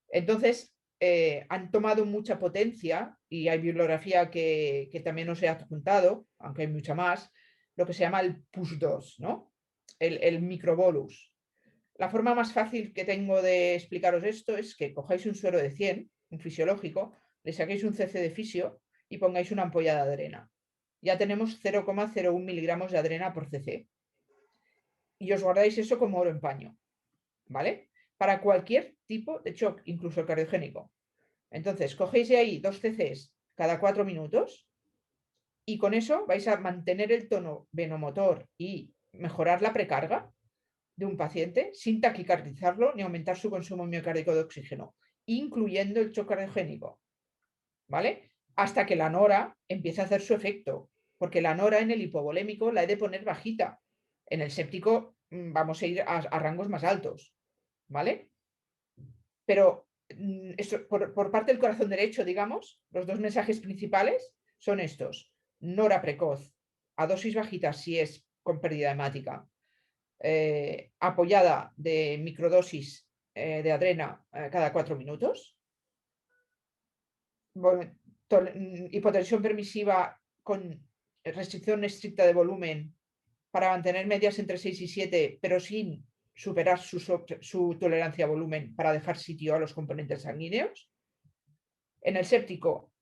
Entonces, han tomado mucha potencia y hay bibliografía que también os he adjuntado, aunque hay mucha más, lo que se llama el push 2, ¿no? El microbolus. La forma más fácil que tengo de explicaros esto es que cojáis un suero de 100, un fisiológico, le saquéis un cc de fisio y pongáis una ampolla de adrena. Ya tenemos 0,01 miligramos de adrena por cc. Y os guardáis eso como oro en paño, ¿vale? Para cualquier tipo de shock, incluso el cardiogénico. Entonces, cogéis de ahí 2 cc's cada 4 minutos y con eso vais a mantener el tono venomotor y mejorar la precarga de un paciente sin taquicardizarlo ni aumentar su consumo miocárdico de oxígeno, incluyendo el shock cardiogénico, ¿vale? Hasta que la nora empiece a hacer su efecto, porque la nora en el hipovolémico la he de poner bajita. En el séptico vamos a ir a rangos más altos, ¿vale? Pero esto, por parte del corazón derecho, digamos, los dos mensajes principales son estos. Nora precoz a dosis bajitas si es con pérdida hemática, apoyada de microdosis de adrena cada 4 minutos. Bueno, hipotensión permisiva con restricción estricta de volumen para mantener medias entre 6 y 7, pero sin superar su tolerancia a volumen para dejar sitio a los componentes sanguíneos. En el séptico,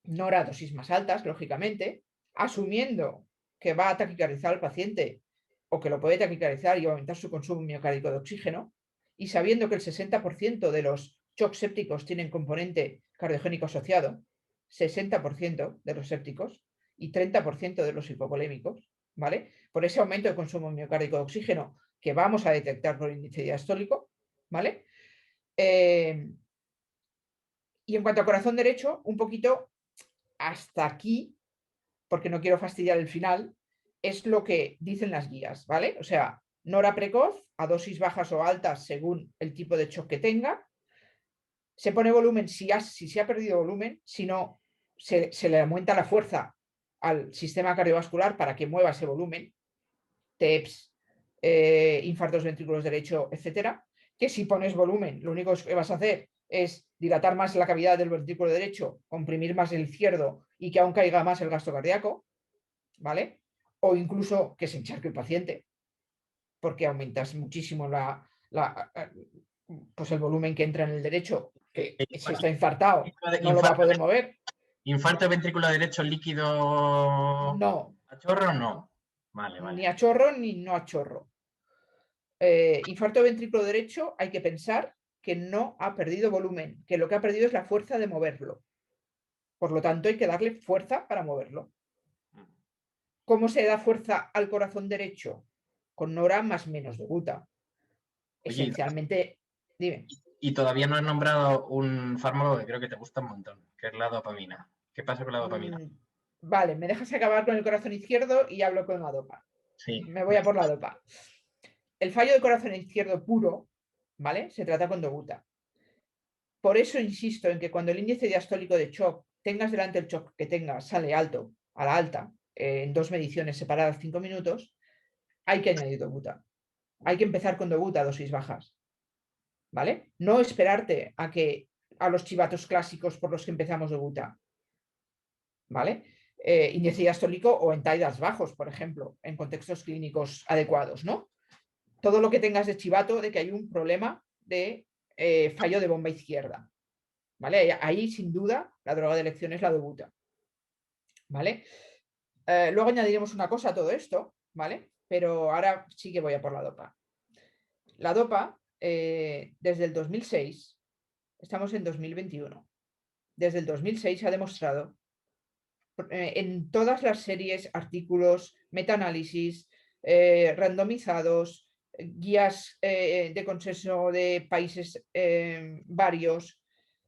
Nora dosis más altas, lógicamente, asumiendo que va a taquicardizar al paciente o que lo puede taquicarizar y aumentar su consumo miocárdico de oxígeno, y sabiendo que el 60% de los shocks sépticos tienen componente cardiogénico asociado, 60% de los sépticos y 30% de los hipovolémicos, ¿vale? Por ese aumento de consumo miocárdico de oxígeno que vamos a detectar por el índice diastólico, ¿vale? Y en cuanto a corazón derecho, un poquito hasta aquí, porque no quiero fastidiar el final, es lo que dicen las guías, ¿vale? O sea, nora precoz a dosis bajas o altas según el tipo de shock que tenga. Se pone volumen si se ha perdido volumen, si no, se le aumenta la fuerza al sistema cardiovascular para que mueva ese volumen, TEPS, infartos ventrículos derecho, etcétera. Que si pones volumen, lo único que vas a hacer es dilatar más la cavidad del ventrículo derecho, comprimir más el izquierdo y que aún caiga más el gasto cardíaco, ¿vale? O incluso que se encharque el paciente, porque aumentas muchísimo pues el volumen que entra en el derecho, que si está infartado no lo va a poder mover. ¿Infarto ventrículo derecho líquido No. a chorro? No. Vale, vale. Ni a chorro ni no a chorro. Infarto ventrículo derecho, hay que pensar que no ha perdido volumen, que lo que ha perdido es la fuerza de moverlo. Por lo tanto, hay que darle fuerza para moverlo. ¿Cómo se da fuerza al corazón derecho? Con nora más menos de buta. Esencialmente, dime. Y todavía no has nombrado un fármaco que creo que te gusta un montón, que es la dopamina. ¿Qué pasa con la dopamina? Vale, me dejas acabar con el corazón izquierdo y hablo con la dopa. Sí. Me voy a por la dopa. El fallo de corazón izquierdo puro, ¿vale? Se trata con dobuta. Por eso insisto en que cuando el índice diastólico de shock, tengas delante el shock que tengas, sale alto, a la alta, en 2 mediciones separadas 5 minutos, hay que añadir dobuta. Hay que empezar con dobuta a dosis bajas. ¿Vale? No esperarte a los chivatos clásicos por los que empezamos dobuta. ¿Vale? Índice diastólico o en TIDAS bajos, por ejemplo, en contextos clínicos adecuados, ¿no? Todo lo que tengas de chivato de que hay un problema de fallo de bomba izquierda. ¿Vale? Ahí, sin duda, la droga de elección es la dobuta. ¿Vale? Luego añadiremos una cosa a todo esto, ¿vale? Pero ahora sí que voy a por la dopa. La dopa, desde el 2006, estamos en 2021, desde el 2006 se ha demostrado en todas las series, artículos, metaanálisis, randomizados, guías de consenso de países varios,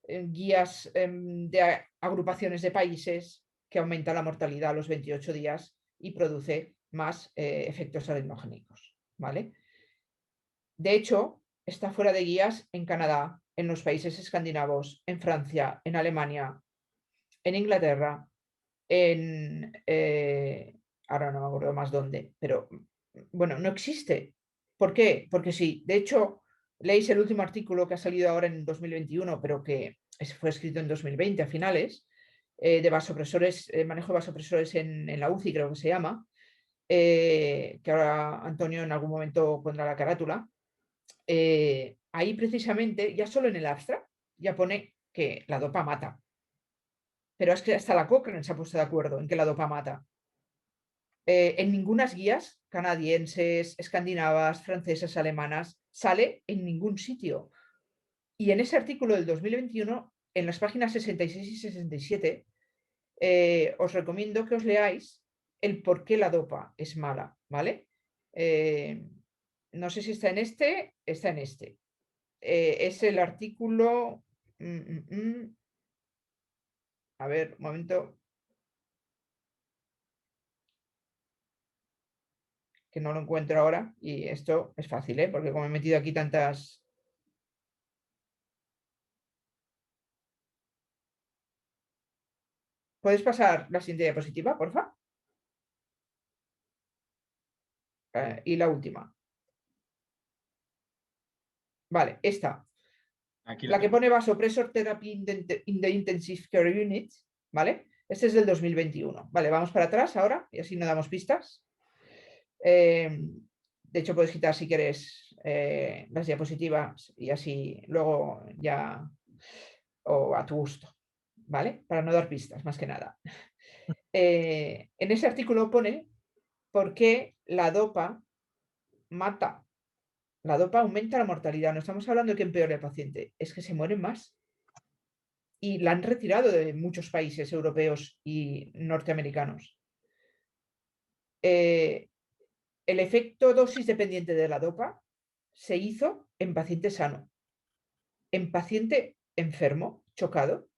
guías de agrupaciones de países que aumenta la mortalidad a los 28 días y produce más efectos adenogénicos, ¿vale? De hecho, está fuera de guías en Canadá, en los países escandinavos, en Francia, en Alemania, en Inglaterra, ahora no me acuerdo más dónde, pero bueno, no existe. ¿Por qué? Porque sí, de hecho, leéis el último artículo que ha salido ahora en 2021, pero que fue escrito en 2020 a finales, de vasopresores, manejo de vasopresores en la UCI, creo que se llama, que ahora Antonio en algún momento pondrá la carátula. Ahí precisamente, ya solo en el abstract, ya pone que la dopa mata. Pero es que hasta la Cochrane se ha puesto de acuerdo en que la dopa mata. En ninguna guías canadienses, escandinavas, francesas, alemanas, sale en ningún sitio. Y en ese artículo del 2021, en las páginas 66 y 67, os recomiendo que os leáis el por qué la dopa es mala, ¿vale? No sé si está en este, está en este. Es el artículo... A ver, un momento. Que no lo encuentro ahora y esto es fácil, ¿eh? Porque como he metido aquí tantas... ¿Puedes pasar la siguiente diapositiva, porfa? Y la última. Vale, esta. Aquí la La que tengo. pone Vasopressor Therapy in the Intensive Care Unit, ¿vale? Este es del 2021. Vale, vamos para atrás ahora y así no damos pistas. De hecho, puedes quitar si quieres las diapositivas y así luego ya o a tu gusto, ¿vale? Para no dar pistas, más que nada. En ese artículo pone por qué la dopa mata. La dopa aumenta la mortalidad. No estamos hablando de que empeore el paciente, es que se mueren más. Y la han retirado de muchos países europeos y norteamericanos. El efecto dosis dependiente de la dopa se hizo en paciente sano. En paciente enfermo, chocado,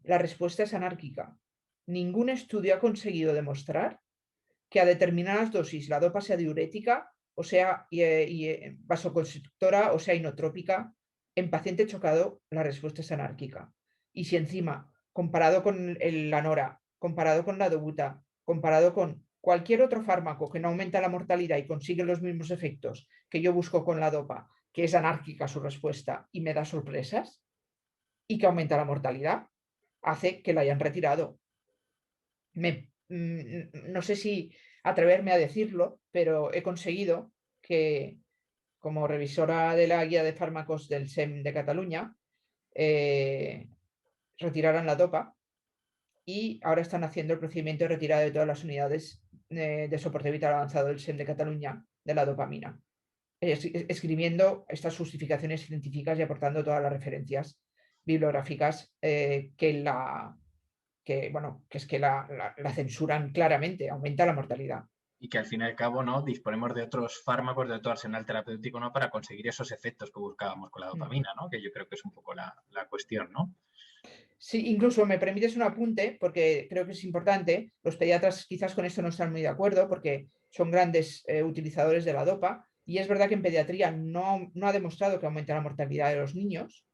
la respuesta es anárquica. Ningún estudio ha conseguido demostrar que a determinadas dosis la dopa sea diurética, o sea vasoconstrictora, o sea inotrópica. En paciente chocado, la respuesta es anárquica. Y si encima, comparado con la nora, comparado con la dobuta, comparado con cualquier otro fármaco que no aumenta la mortalidad y consigue los mismos efectos que yo busco con la dopa, que es anárquica su respuesta y me da sorpresas, y que aumenta la mortalidad, hace que la hayan retirado. No sé si atreverme a decirlo, pero he conseguido que, como revisora de la guía de fármacos del SEM de Cataluña, retiraran la DOPA y ahora están haciendo el procedimiento de retirada de todas las unidades de soporte vital avanzado del SEM de Cataluña de la dopamina, escribiendo estas justificaciones científicas y aportando todas las referencias bibliográficas que es que la censuran claramente, aumenta la mortalidad. Y que al fin y al cabo, ¿no? Disponemos de otros fármacos, de otro arsenal terapéutico, ¿no? Para conseguir esos efectos que buscábamos con la dopamina, ¿no? Que yo creo que es un poco la cuestión, ¿no? Sí, incluso me permites un apunte, porque creo que es importante. Los pediatras quizás con esto no están muy de acuerdo, porque son grandes utilizadores de la dopa. Y es verdad que en pediatría no ha demostrado que aumente la mortalidad de los niños,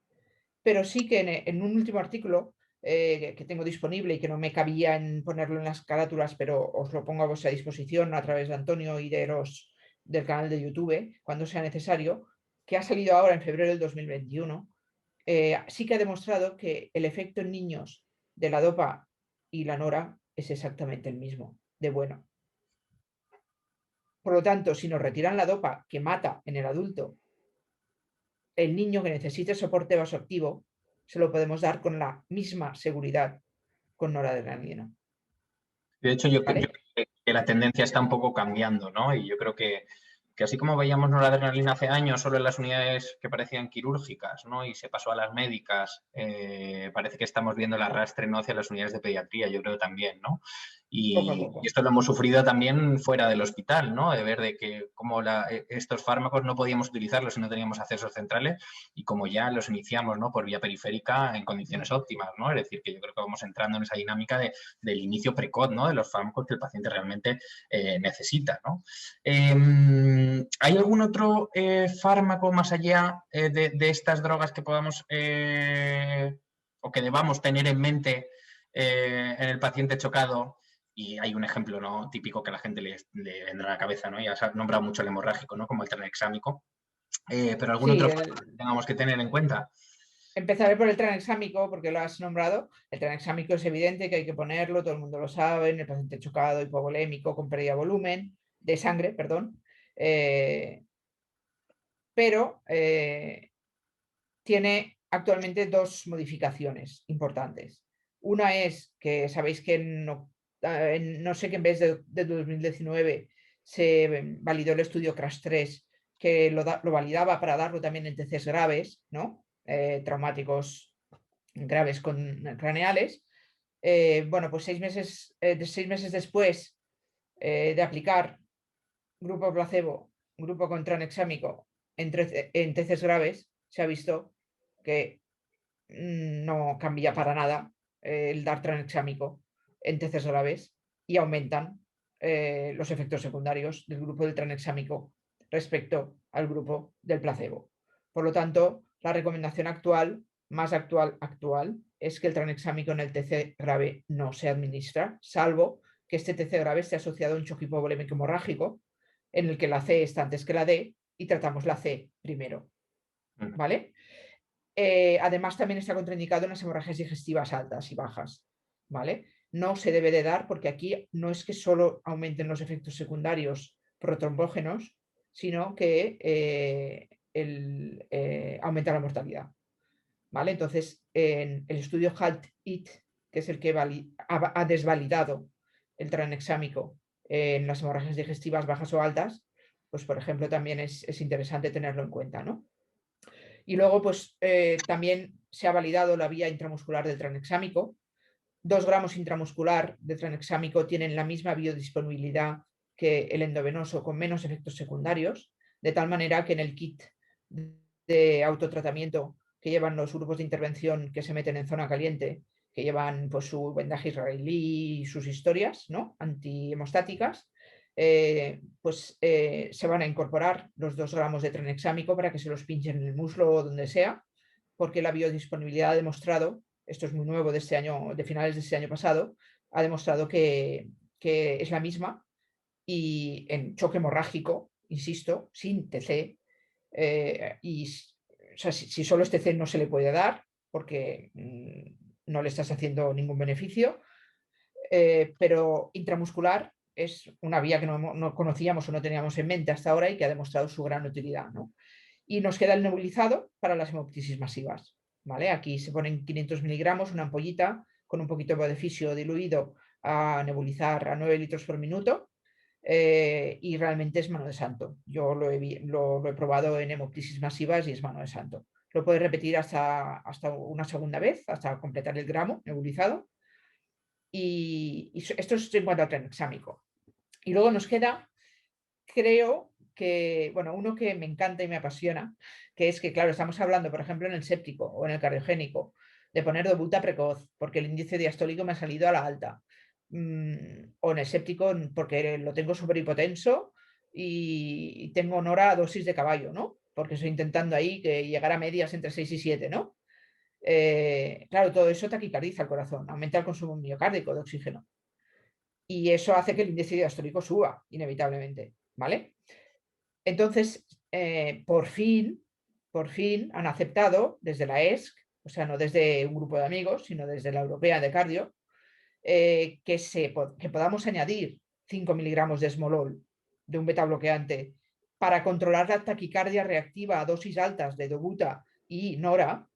pero sí que en un último artículo que tengo disponible y que no me cabía en ponerlo en las carátulas, pero os lo pongo a vuestra disposición a través de Antonio y del canal de YouTube, cuando sea necesario, que ha salido ahora en febrero del 2021, sí que ha demostrado que el efecto en niños de la dopa y la nora es exactamente el mismo, de bueno. Por lo tanto, si nos retiran la dopa que mata en el adulto, el niño que necesite soporte vasoactivo se lo podemos dar con la misma seguridad con noradrenalina. De hecho, yo creo ¿Vale? que la tendencia está un poco cambiando, ¿no? Y yo creo que así como veíamos noradrenalina hace años solo en las unidades que parecían quirúrgicas, ¿no? Y se pasó a las médicas, parece que estamos viendo el arrastre, ¿no? Hacia las unidades de pediatría, yo creo también, ¿no? Poco a Y poco. esto lo hemos sufrido también fuera del hospital, ¿no? De ver de que como estos fármacos no podíamos utilizarlos si no teníamos accesos centrales y como ya los iniciamos, ¿no? Por vía periférica en condiciones óptimas, ¿no? Es decir, que yo creo que vamos entrando en esa dinámica del inicio precoz, ¿no? De los fármacos que el paciente realmente necesita, ¿no? ¿Hay algún otro fármaco más allá de estas drogas que podamos o que debamos tener en mente en el paciente chocado? Y hay un ejemplo, ¿no?, típico que a la gente le vendrá a la cabeza, ¿no? Ya se ha nombrado mucho el hemorrágico, ¿no?, como el tranexámico. Pero algún Sí, otro fármaco que tengamos que tener en cuenta. empezaré por el tranexámico, porque lo has nombrado. El tranexámico es evidente que hay que ponerlo, todo el mundo lo sabe, en el paciente chocado, hipovolémico, con pérdida de volumen, de sangre, perdón. Pero tiene actualmente dos modificaciones importantes. Una es que sabéis que no sé que en vez de 2019 se validó el estudio CRASH-3 que lo validaba para darlo también en TCs graves, ¿no? Traumáticos graves craneales. Bueno, pues 6 meses después de aplicar grupo placebo, grupo con tranexámico en TCs graves, se ha visto que no cambia para nada el dar tranexámico en TCs graves y aumentan los efectos secundarios del grupo del tranexámico respecto al grupo del placebo. Por lo tanto, la recomendación actual, más actual, es que el tranexámico en el TC grave no se administra, salvo que este TC grave esté asociado a un choque hipovolémico hemorrágico, en el que la C está antes que la D y tratamos la C primero. ¿Vale? Además, también está contraindicado en las hemorragias digestivas altas y bajas. ¿Vale? No se debe de dar porque aquí no es que solo aumenten los efectos secundarios protrombógenos, sino que aumenta la mortalidad. ¿Vale? Entonces, en el estudio HALT-IT, que es el que ha desvalidado el tranexámico en las hemorragias digestivas bajas o altas, pues por ejemplo también es interesante tenerlo en cuenta, ¿no? Y luego, pues también se ha validado la vía intramuscular del tranexámico. 2 gramos intramuscular de tranexámico tienen la misma biodisponibilidad que el endovenoso con menos efectos secundarios, de tal manera que en el kit de autotratamiento que llevan los grupos de intervención que se meten en zona caliente, que llevan pues su vendaje israelí y sus historias, ¿no?, antihemostáticas, pues se van a incorporar los 2 gramos de tranexámico para que se los pinchen en el muslo o donde sea, porque la biodisponibilidad ha demostrado, esto es muy nuevo de este año, de finales de este año pasado, ha demostrado que es la misma y en choque hemorrágico, insisto, sin TC, y o sea, si solo es TC no se le puede dar porque no le estás haciendo ningún beneficio, pero intramuscular es una vía que no conocíamos o no teníamos en mente hasta ahora y que ha demostrado su gran utilidad, ¿no? Y nos queda el nebulizado para las hemoptisis masivas. ¿Vale? Aquí se ponen 500 miligramos, una ampollita con un poquito de fisio diluido a nebulizar a 9 litros por minuto, y realmente es mano de santo. Yo lo he probado en hemoptisis masivas y es mano de santo. Lo puedes repetir hasta una segunda vez, hasta completar el gramo nebulizado. Y esto es en cuanto al tranexámico. Y luego nos queda, creo que, bueno, uno que me encanta y me apasiona, que es que, claro, estamos hablando, por ejemplo, en el séptico o en el cardiogénico, de poner dobuta precoz, porque el índice diastólico me ha salido a la alta. O en el séptico, porque lo tengo súper hipotenso y tengo nora a dosis de caballo, ¿no? Porque estoy intentando ahí que llegar a medias entre 6 y 7, ¿no? Claro, todo eso taquicardiza el corazón, aumenta el consumo miocárdico de oxígeno. Y eso hace que el índice diastólico suba, inevitablemente, ¿vale? Entonces, por fin han aceptado desde la ESC, o sea, no desde un grupo de amigos, sino desde la Europea de Cardio, que podamos añadir 5 miligramos de esmolol, de un beta bloqueante, para controlar la taquicardia reactiva a dosis altas de dobuta y nora,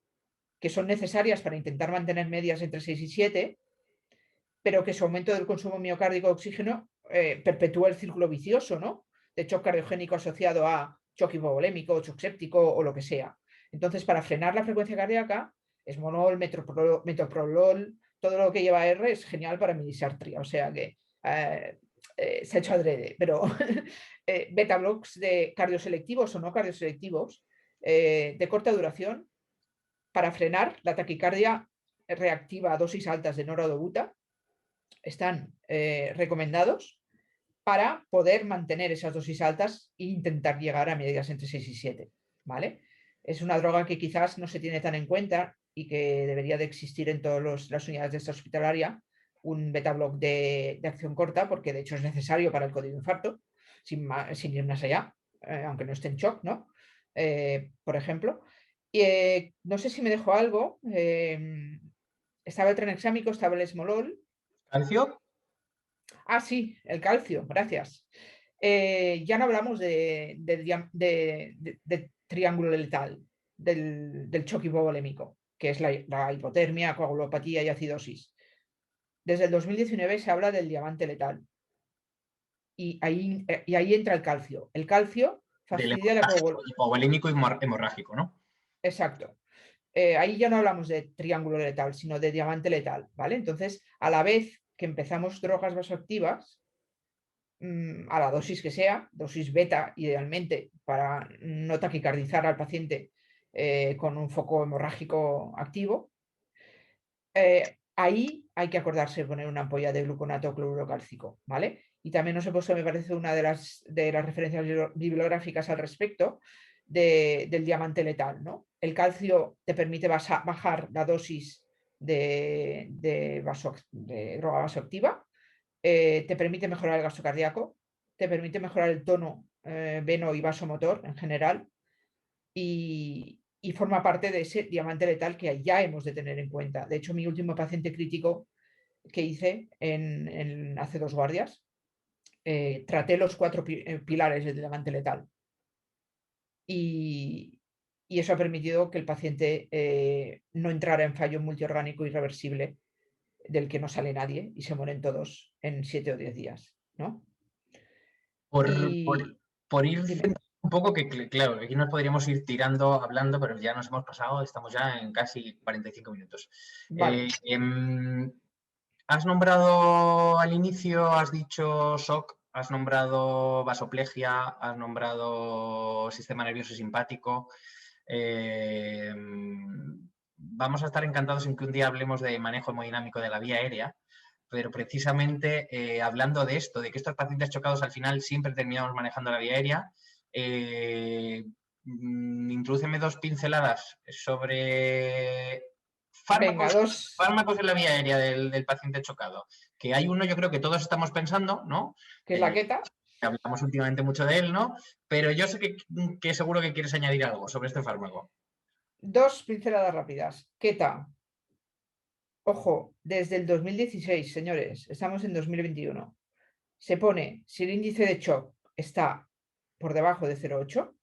que son necesarias para intentar mantener medias entre 6 y 7, pero que su aumento del consumo miocárdico de oxígeno perpetúa el círculo vicioso, ¿no? De shock cardiogénico asociado a shock hipovolémico, shock séptico o lo que sea. Entonces, para frenar la frecuencia cardíaca, esmolol, metoprolol, todo lo que lleva R es genial para mi disartria. O sea que se ha hecho adrede, pero beta blocks de cardioselectivos o no cardioselectivos de corta duración para frenar la taquicardia reactiva a dosis altas de noradiobuta están recomendados para poder mantener esas dosis altas e intentar llegar a medidas entre 6 y 7, ¿vale? Es una droga que quizás no se tiene tan en cuenta y que debería de existir en todas las unidades de esta hospitalaria, un beta block de acción corta, porque de hecho es necesario para el código de infarto, sin ir más allá, aunque no esté en shock, ¿no? Por ejemplo. Y, no sé si me dejo algo. Estaba el tranexámico, estaba el esmolol. ¿Calcio? Ah, sí, el calcio, gracias. Ya no hablamos de triángulo letal, del choque hipovolémico, que es la hipotermia, coagulopatía y acidosis. Desde el 2019 se habla del diamante letal. Y ahí entra el calcio. El calcio Del fastidia la coagulación. hipovolémico y hemorrágico, ¿no? Exacto. Ahí ya no hablamos de triángulo letal, sino de diamante letal, ¿vale? Entonces, a la vez que empezamos drogas vasoactivas, a la dosis que sea, dosis beta idealmente, para no taquicardizar al paciente con un foco hemorrágico activo, ahí hay que acordarse de poner una ampolla de gluconato cloruro cálcico, ¿vale? Y también os he puesto, me parece, una de las referencias bibliográficas al respecto del diamante letal, ¿no? El calcio te permite bajar la dosis de droga vasoactiva, te permite mejorar el gasto cardíaco, te permite mejorar el tono veno y vasomotor en general y forma parte de ese diamante letal que ya hemos de tener en cuenta. De hecho, mi último paciente crítico que hice hace 2 guardias, traté los 4 pilares del diamante letal. Y eso ha permitido que el paciente no entrara en fallo multiorgánico irreversible del que no sale nadie y se mueren todos en 7 o 10 días, ¿no? Por, por, Y por ir dime. un poco, que claro, aquí nos podríamos ir tirando, hablando, pero ya nos hemos pasado, estamos ya en casi 45 minutos. Vale. Has nombrado al inicio, has dicho shock, has nombrado vasoplegia, has nombrado sistema nervioso simpático. Vamos a estar encantados en que un día hablemos de manejo hemodinámico de la vía aérea, pero precisamente hablando de esto, de que estos pacientes chocados al final siempre terminamos manejando la vía aérea, introdúceme 2 pinceladas sobre Venga, fármacos en la vía aérea del paciente chocado. Que hay uno, yo creo que todos estamos pensando, ¿no? que es la queta. Hablamos últimamente mucho de él, ¿no? Pero yo sé que seguro que quieres añadir algo sobre este fármaco. 2 pinceladas rápidas. Queta. Ojo, desde el 2016, señores, estamos en 2021. Se pone, si el índice de shock está por debajo de 0,8,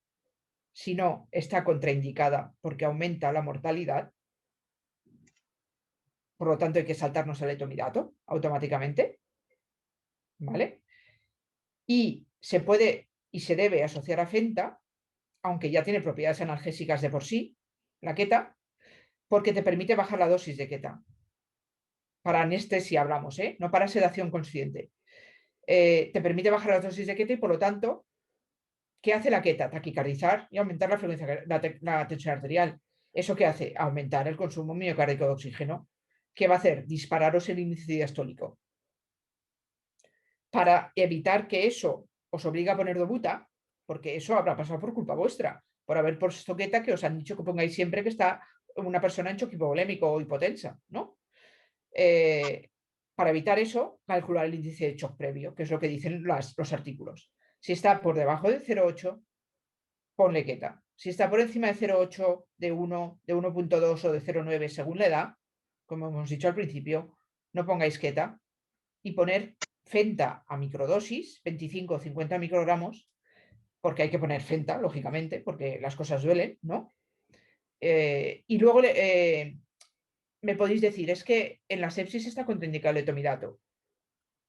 si no, está contraindicada porque aumenta la mortalidad. Por lo tanto, hay que saltarnos el etomidato automáticamente. ¿Vale? Y se puede y se debe asociar a Fenta, aunque ya tiene propiedades analgésicas de por sí, la queta, porque te permite bajar la dosis de queta. Para anestesia hablamos, no para sedación consciente. Te permite bajar la dosis de queta y por lo tanto, ¿qué hace la queta? Taquicardizar y aumentar la frecuencia, la tensión arterial. ¿Eso qué hace? Aumentar el consumo miocárdico de oxígeno. ¿Qué va a hacer? Dispararos el índice diastólico. Para evitar que eso os obligue a poner dobuta, porque eso habrá pasado por culpa vuestra, por haber puesto queta que os han dicho que pongáis siempre que está una persona en choque hipovolémico o hipotensa, ¿no? Para evitar eso, calcular el índice de shock previo, que es lo que dicen los artículos. Si está por debajo de 0,8, ponle queta. Si está por encima de 0,8, de 1, de 1,2 o de 0,9 según la edad, como hemos dicho al principio, no pongáis queta y poner Fenta a microdosis, 25 o 50 microgramos, porque hay que poner Fenta, lógicamente, porque las cosas duelen, ¿no? Y luego me podéis decir, es que en la sepsis está contraindicado el etomidato.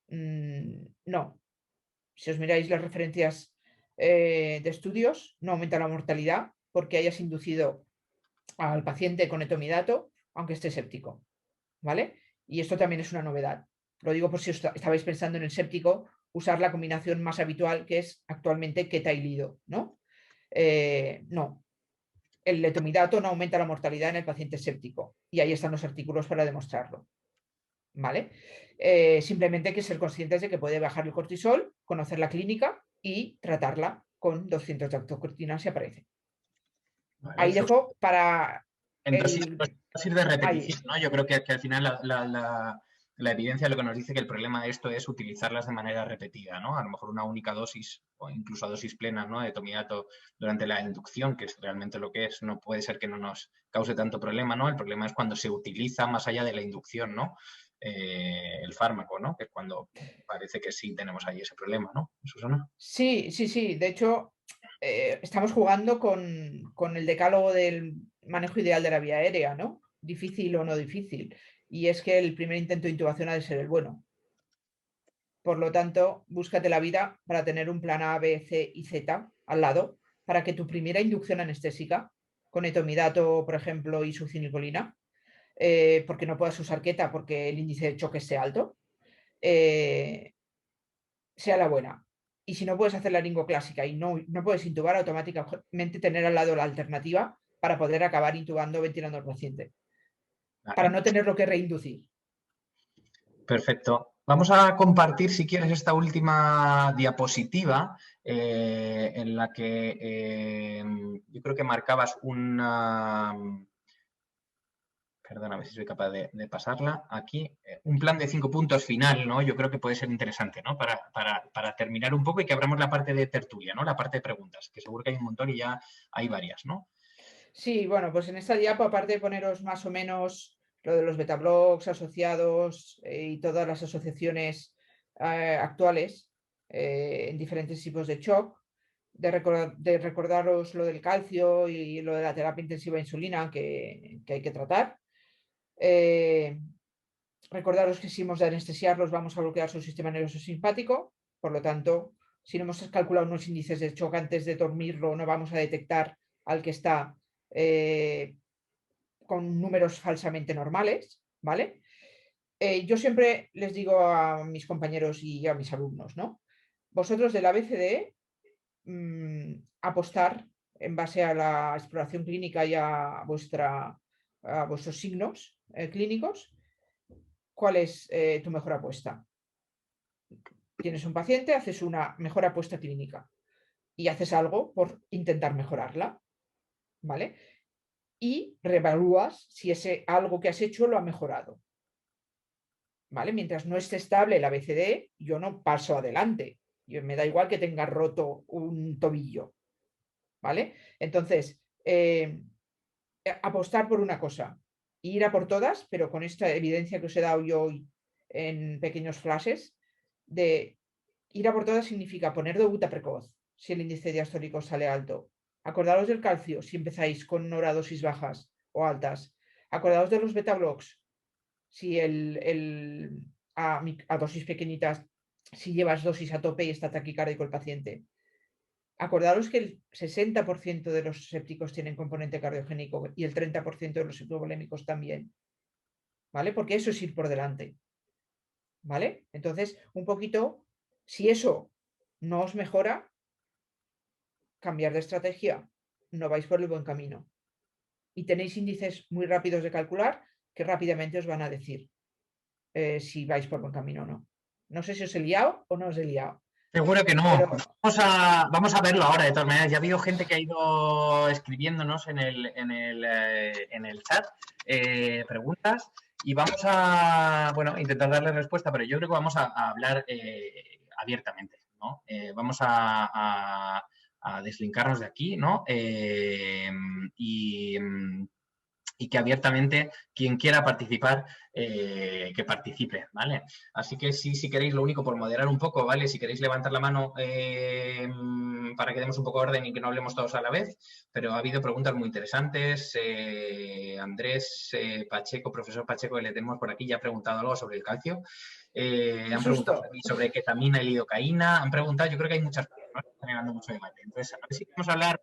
No. Si os miráis las referencias de estudios, no aumenta la mortalidad porque hayas inducido al paciente con etomidato, aunque esté séptico. ¿Vale? Y esto también es una novedad. Lo digo por si estabais pensando en el séptico, usar la combinación más habitual que es actualmente queta-ilido, ¿no? No, el letomidato no aumenta la mortalidad en el paciente séptico y ahí están los artículos para demostrarlo, ¿vale? Simplemente hay que ser conscientes de que puede bajar el cortisol, conocer la clínica y tratarla con 200 de octocortina si aparece. Vale, Ahí eso dejo para en dosis de ahí. repetición, ¿no? Yo creo que al final la evidencia lo que nos dice que el problema de esto es utilizarlas de manera repetida, ¿no? A lo mejor una única dosis o incluso a dosis plenas, ¿no? De tomidato durante la inducción, que es realmente lo que es, no puede ser que no nos cause tanto problema, ¿no? El problema es cuando se utiliza más allá de la inducción, ¿no? El fármaco, ¿no? Que es cuando parece que sí tenemos ahí ese problema, ¿no? Susana. Sí, sí, sí. De hecho, estamos jugando con el decálogo del manejo ideal de la vía aérea, ¿no? Difícil o no difícil. Y es que el primer intento de intubación ha de ser el bueno. Por lo tanto, búscate la vida para tener un plan A, B, C y Z al lado para que tu primera inducción anestésica, con etomidato, por ejemplo, y succinilcolina, porque no puedas usar queta porque el índice de choque esté alto, eh, sea la buena. Y si no puedes hacer la laringoclásica y no puedes intubar, automáticamente tener al lado la alternativa para poder acabar intubando o ventilando al paciente, para Vale. no tenerlo que reinducir. Perfecto. Vamos a compartir, si quieres, esta última diapositiva en la que yo creo que marcabas una... Perdona, a ver si soy capaz de pasarla. Aquí, un plan de 5 puntos final, ¿no? Yo creo que puede ser interesante, ¿no? Para terminar un poco y que abramos la parte de tertulia, ¿no? La parte de preguntas, que seguro que hay un montón y ya hay varias, ¿no? Sí, bueno, pues en esta diapo, aparte de poneros más o menos lo de los betablogs asociados y todas las asociaciones actuales en diferentes tipos de shock, de recordaros lo del calcio y lo de la terapia intensiva de insulina que hay que tratar. Eh, Recordaros que si hemos de anestesiarlos vamos a bloquear su sistema nervioso simpático, por lo tanto, si no hemos calculado unos índices de shock antes de dormirlo, no vamos a detectar al que está con números falsamente normales, ¿vale? Yo siempre les digo a mis compañeros y a mis alumnos, ¿no? Vosotros del ABCDE apostar en base a la exploración clínica y a vuestros signos clínicos, ¿cuál es tu mejor apuesta? Tienes un paciente, haces una mejor apuesta clínica y haces algo por intentar mejorarla, ¿vale? Y reevalúas si ese algo que has hecho lo ha mejorado, ¿vale? Mientras no esté estable el ABCD, yo no paso adelante. Me da igual que tenga roto un tobillo, ¿vale? Entonces, apostar por una cosa, ir a por todas, pero con esta evidencia que os he dado yo hoy en pequeños flashes, de ir a por todas significa poner dobuta precoz si el índice diastólico sale alto. Acordaros del calcio si empezáis con dosis bajas o altas. Acordaos de los beta blocks si a dosis pequeñitas, si llevas dosis a tope y está taquicárdico el paciente. Acordaros que el 60% de los sépticos tienen componente cardiogénico y el 30% de los hipovolémicos también, ¿vale? Porque eso es ir por delante, ¿vale? Entonces, un poquito, si eso no os mejora, cambiar de estrategia, no vais por el buen camino. Y tenéis índices muy rápidos de calcular que rápidamente os van a decir si vais por buen camino o no. No sé si os he liado o no os he liado. Seguro que no. Pero Vamos a verlo ahora, de todas maneras. Ya ha habido gente que ha ido escribiéndonos en el chat preguntas y vamos a, bueno, intentar darle respuesta, pero yo creo que vamos a hablar abiertamente, ¿no? Vamos a deslinkarnos de aquí, ¿no? Y que abiertamente quien quiera participar, que participe, ¿vale? Así que sí, si queréis, lo único por moderar un poco, ¿vale? Si queréis levantar la mano para que demos un poco de orden y que no hablemos todos a la vez, pero ha habido preguntas muy interesantes. Andrés Pacheco, profesor Pacheco, que le tenemos por aquí, ya ha preguntado algo sobre el calcio. Han preguntado sobre ketamina y lidocaína. Han preguntado, yo creo que hay muchas cosas, ¿no? Están generando mucho debate. Entonces, a ver si vamos a hablar.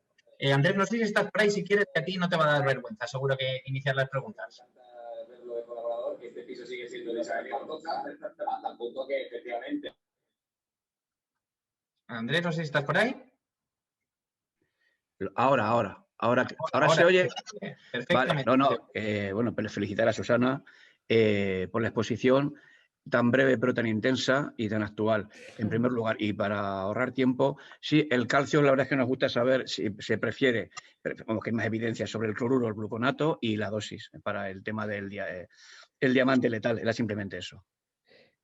Andrés, no sé si estás por ahí, si quieres, que a ti no te va a dar vergüenza, seguro que iniciar las preguntas. Andrés, no sé si estás por ahí. Ahora se oye. Vale, bueno, pues felicitar a Susana por la exposición tan breve pero tan intensa y tan actual, en primer lugar. Y para ahorrar tiempo, sí, el calcio, la verdad es que nos gusta saber si se prefiere, como que hay más evidencia sobre el cloruro, el gluconato y la dosis para el tema del el diamante letal. Era simplemente eso.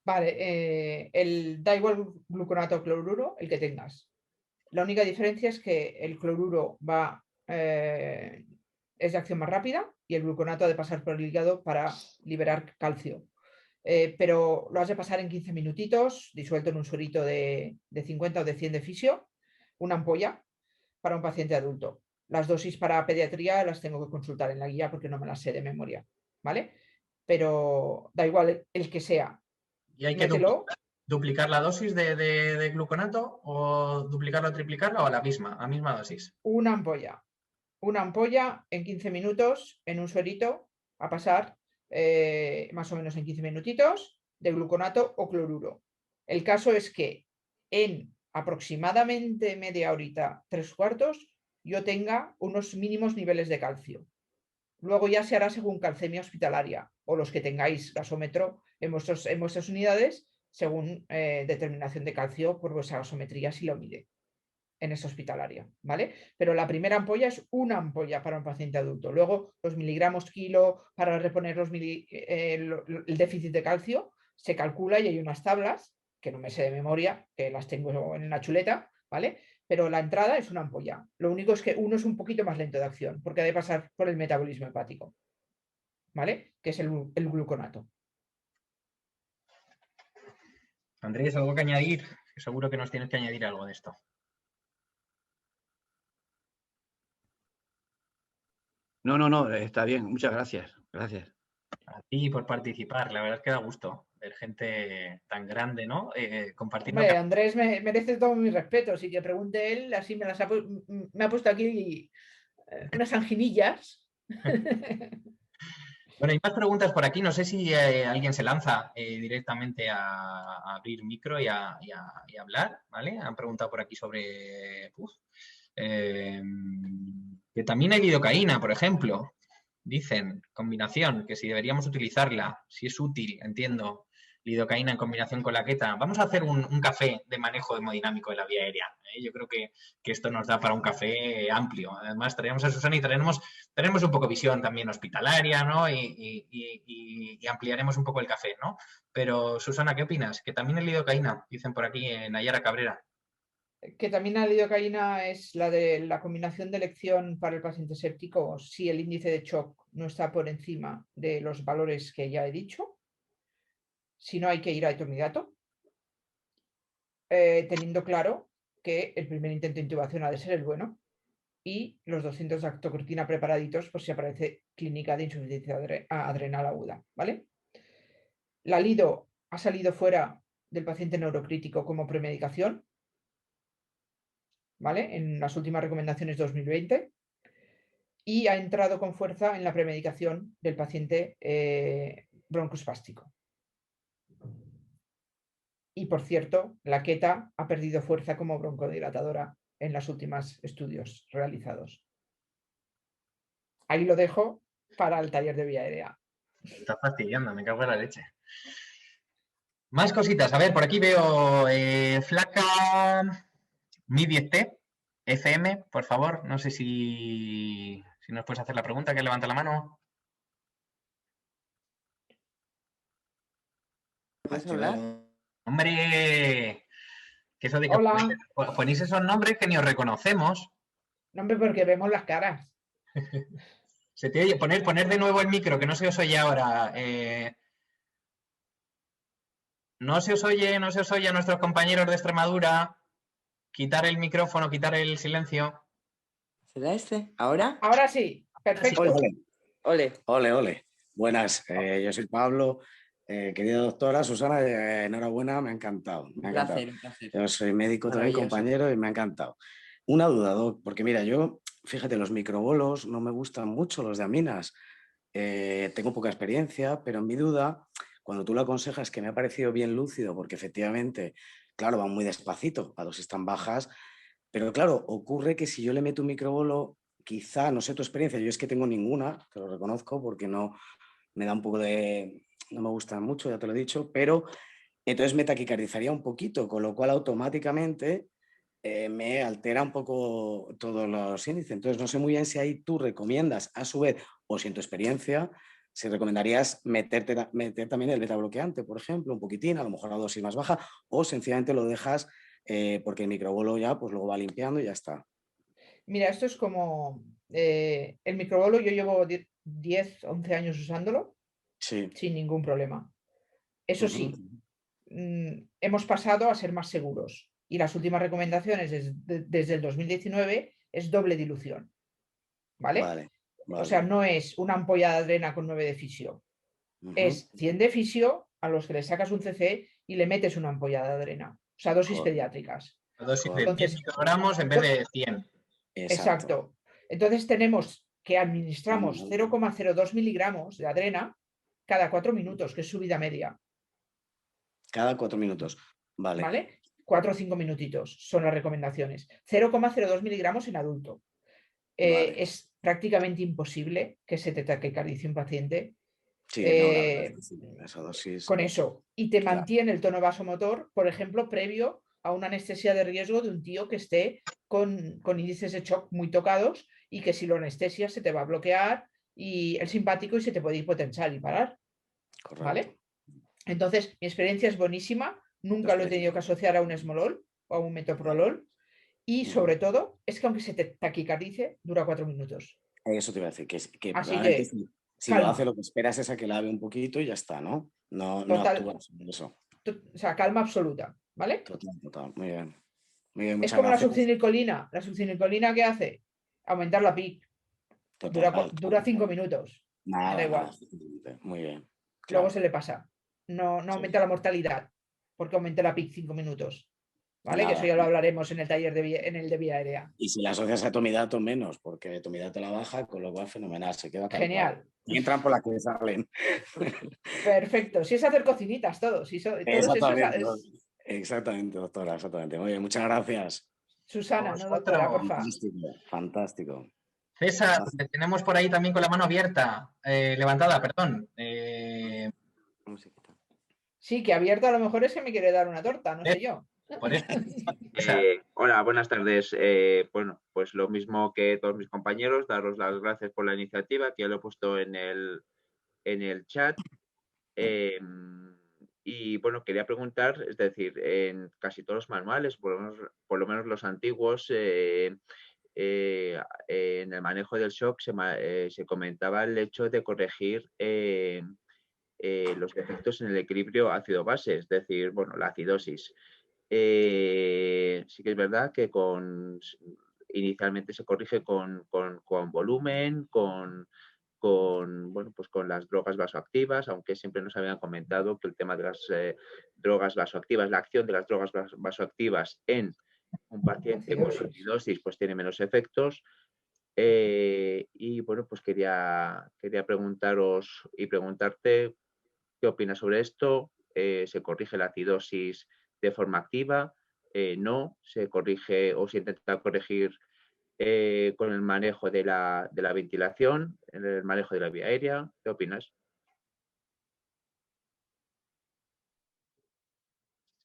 Vale, da igual gluconato o cloruro, el que tengas. La única diferencia es que el cloruro es de acción más rápida y el gluconato ha de pasar por el hígado para liberar calcio. Pero lo has de pasar en 15 minutitos, disuelto en un suerito de 50 o de 100 de fisio, una ampolla para un paciente adulto. Las dosis para pediatría las tengo que consultar en la guía porque no me las sé de memoria, ¿vale? Pero da igual el que sea. ¿Y hay que duplicar la dosis de gluconato o duplicarla o triplicarla o a la misma dosis? Una ampolla en 15 minutos en un suerito a pasar más o menos en 15 minutitos de gluconato o cloruro. El caso es que en aproximadamente media horita, 3/4, yo tenga unos mínimos niveles de calcio. Luego ya se hará según calcemia hospitalaria o los que tengáis gasómetro en vuestras unidades según determinación de calcio por vuestra gasometría si lo mide en esa hospitalaria, ¿vale? Pero la primera ampolla es una ampolla para un paciente adulto. Luego, los miligramos kilo para reponer el déficit de calcio se calcula y hay unas tablas, que no me sé de memoria, que las tengo en una chuleta, ¿vale? Pero la entrada es una ampolla. Lo único es que uno es un poquito más lento de acción, porque ha de pasar por el metabolismo hepático, ¿vale? Que es el gluconato. Andrés, ¿algo que añadir? Seguro que nos tienes que añadir algo de esto. No, está bien. Muchas gracias. Gracias. A ti por participar. La verdad es que da gusto ver gente tan grande, ¿no? Compartiendo. Hombre, Andrés merece todo mi respeto. Así que pregunte él, así me ha puesto aquí unas anginillas. Bueno, hay más preguntas por aquí. No sé si alguien se lanza directamente a abrir micro y a hablar, ¿vale? Han preguntado por aquí sobre que también hay lidocaína, por ejemplo. Dicen, combinación, que si deberíamos utilizarla, si es útil, entiendo, lidocaína en combinación con la queta. Vamos a hacer un café de manejo hemodinámico de la vía aérea. Yo creo que esto nos da para un café amplio. Además, traemos a Susana y tenemos un poco visión también hospitalaria, ¿no? Y ampliaremos un poco el café, ¿no? Pero, Susana, ¿qué opinas? Que también el lidocaína, dicen por aquí en Nayara Cabrera. Que también la lidocaína es la de la combinación de elección para el paciente séptico si el índice de shock no está por encima de los valores que ya he dicho. Si no, hay que ir a etomidato, teniendo claro que el primer intento de intubación ha de ser el bueno y los 200 de actocortina preparaditos por si aparece clínica de insuficiencia adrenal aguda, ¿vale? La lido ha salido fuera del paciente neurocrítico como premedicación, ¿vale? En las últimas recomendaciones 2020 y ha entrado con fuerza en la premedicación del paciente broncoespástico. Y por cierto, la queta ha perdido fuerza como broncodilatadora en los últimos estudios realizados. Ahí lo dejo para el taller de vía aérea. Está fastidiando, me cago en la leche. Más cositas. A ver, por aquí veo Flaca Mi 10T FM, por favor. No sé si nos puedes hacer la pregunta, que levanta la mano. ¿Puedes hablar? ¡Hombre! Que eso de que Hola. ponéis esos nombres que ni os reconocemos. No, hombre, porque vemos las caras. Se te oye, poner de nuevo el micro, que no se os oye ahora. No se os oye a nuestros compañeros de Extremadura. Quitar el micrófono, quitar el silencio. ¿Será este? ¿Ahora? Ahora sí, perfecto. Ole. Buenas, yo soy Pablo. Querida doctora Susana, enhorabuena, me ha encantado. Un placer. Yo soy médico también, compañero, y me ha encantado. Una duda, Doc, porque mira, yo, fíjate, los microbolos no me gustan mucho, los de aminas. Tengo poca experiencia, pero en mi duda, cuando tú lo aconsejas, que me ha parecido bien lúcido, porque efectivamente, claro, van muy despacito, a dosis tan bajas, pero claro, ocurre que si yo le meto un microbolo, quizá, no sé tu experiencia, yo es que tengo ninguna, te lo reconozco, porque no me da un poco de... no me gusta mucho, ya te lo he dicho, pero entonces me taquicardizaría un poquito, con lo cual automáticamente me altera un poco todos los índices. Entonces no sé muy bien si ahí tú recomiendas, a su vez, o si en tu experiencia, si recomendarías meter también el beta bloqueante, por ejemplo, un poquitín, a lo mejor a dosis más baja, o sencillamente lo dejas porque el microbolo ya pues luego va limpiando y ya está. Mira, esto es como el microbolo, yo llevo 10, 11 años usándolo Sí. sin ningún problema. Eso sí, hemos pasado a ser más seguros y las últimas recomendaciones desde el 2019 es doble dilución, ¿vale? Vale. O sea, no es una ampolla de adrena con 9 de fisio, es 100 de fisio a los que le sacas un cc y le metes una ampolla de adrena, o sea, dosis pediátricas. Dosis de 100 microgramos en vez de 100. Exacto. Entonces tenemos que administramos 0,02 miligramos de adrena cada 4 minutos, que es su vida media. Cada 4 minutos. Vale. ¿Vale? 4 o 5 minutitos son las recomendaciones. 0,02 miligramos en adulto. Vale. Es prácticamente imposible que se te taquicardice un paciente esa dosis, con eso. Y te mantiene el tono vasomotor, por ejemplo, previo a una anestesia de riesgo de un tío que esté con índices de shock muy tocados y que si lo anestesias se te va a bloquear y el simpático y se te puede hipotensar y parar. Correcto. ¿Vale? Entonces, mi experiencia es buenísima. Nunca lo he tenido que asociar a un esmolol o a un metoprolol. Y sobre todo, es que aunque se te taquicardice, dura 4 minutos. Eso te iba a decir, que así que si lo hace, lo que esperas es a que lave un poquito y ya está, ¿no? No actúas en eso. O sea, calma absoluta, ¿vale? Total. Muy bien. Muy bien, es como gracias. la succinilcolina. La succinilcolina, ¿qué hace? Aumentar la PIC. Dura 5 minutos. Nada, da igual. Muy bien. Claro. Luego se le pasa. No aumenta la mortalidad porque aumenta la PIC 5 minutos. ¿Vale? Nada. Que eso ya lo hablaremos en el taller en el de vía aérea. Y si la asocias a tomidato, menos, porque tomidato la baja, con lo cual fenomenal, se queda tal genial. Cual. Y entran por la que salen. Perfecto. Si es hacer cocinitas, todos. Exactamente, doctora, exactamente. Muy bien, muchas gracias. Susana, no doctora, por favor. Fantástico. César, te tenemos por ahí también con la mano abierta, levantada, perdón. Sí, que abierta a lo mejor es que me quiere dar una torta, no sé yo. Por eso. Hola, buenas tardes. Bueno, pues lo mismo que todos mis compañeros, daros las gracias por la iniciativa, que ya lo he puesto en el chat. Y bueno, quería preguntar, es decir, en casi todos los manuales, por lo menos los antiguos, en el manejo del shock se comentaba el hecho de corregir los defectos en el equilibrio ácido-base, es decir, bueno, la acidosis. Sí que es verdad que inicialmente se corrige con volumen, con las drogas vasoactivas, aunque siempre nos habían comentado que el tema de las drogas vasoactivas, la acción de las drogas vasoactivas en un paciente con acidosis pues tiene menos efectos. Y bueno, pues quería preguntaros y preguntarte qué opinas sobre esto. ¿Se corrige la acidosis de forma activa? ¿No? ¿Se corrige o se intenta corregir con el manejo de la ventilación, el manejo de la vía aérea? ¿Qué opinas?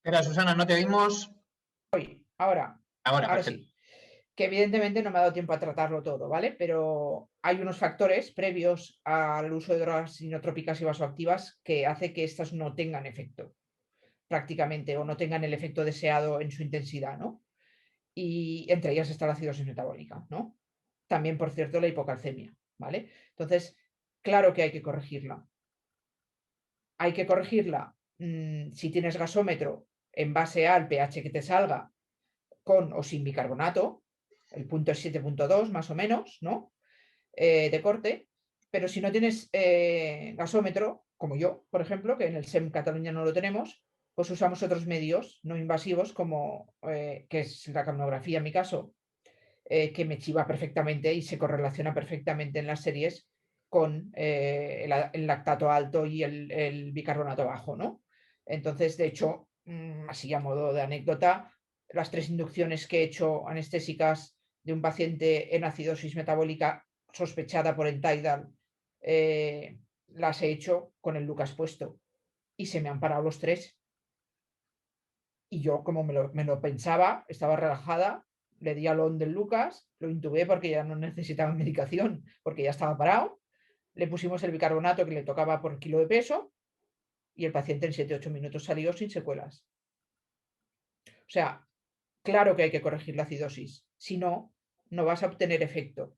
Espera, Susana, no te oímos. Ahora perfecto. Sí. Que evidentemente no me ha dado tiempo a tratarlo todo, ¿vale? Pero hay unos factores previos al uso de drogas sinotrópicas y vasoactivas que hace que estas no tengan efecto prácticamente o no tengan el efecto deseado en su intensidad, ¿no? Y entre ellas está la acidosis metabólica, ¿no? También, por cierto, la hipocalcemia, ¿vale? Entonces, claro que hay que corregirla. Hay que corregirla si tienes gasómetro en base al pH que te salga con o sin bicarbonato, el punto es 7.2 más o menos, ¿no? De corte, pero si no tienes gasómetro, como yo, por ejemplo, que en el SEM Cataluña no lo tenemos, pues usamos otros medios no invasivos como, que es la capnografía en mi caso, que me chiva perfectamente y se correlaciona perfectamente en las series con el lactato alto y el bicarbonato bajo, ¿no? Entonces, de hecho, así a modo de anécdota, las 3 inducciones que he hecho anestésicas de un paciente en acidosis metabólica sospechada por el Tidal, las he hecho con el Lucas puesto y se me han parado los 3. Y yo, como me lo pensaba, estaba relajada, le di al on del Lucas, lo intubé porque ya no necesitaba medicación, porque ya estaba parado, le pusimos el bicarbonato que le tocaba por kilo de peso y el paciente en 7-8 minutos salió sin secuelas. O sea, claro que hay que corregir la acidosis, si no, no vas a obtener efecto.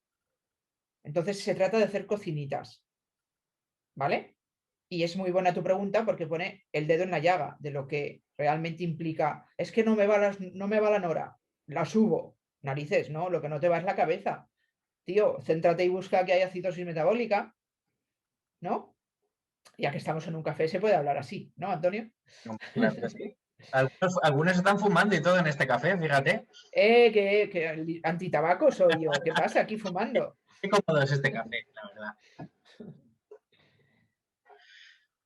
Entonces se trata de hacer cocinitas, ¿vale? Y es muy buena tu pregunta porque pone el dedo en la llaga de lo que realmente implica. Es que no me va la nora, la subo. Narices, ¿no? Lo que no te va es la cabeza. Tío, céntrate y busca que haya acidosis metabólica, ¿no? Ya que estamos en un café se puede hablar así, ¿no, Antonio? Claro que sí. Algunos están fumando y todo en este café, fíjate. Que antitabaco soy yo. ¿Qué pasa aquí fumando? Qué cómodo es este café, la verdad.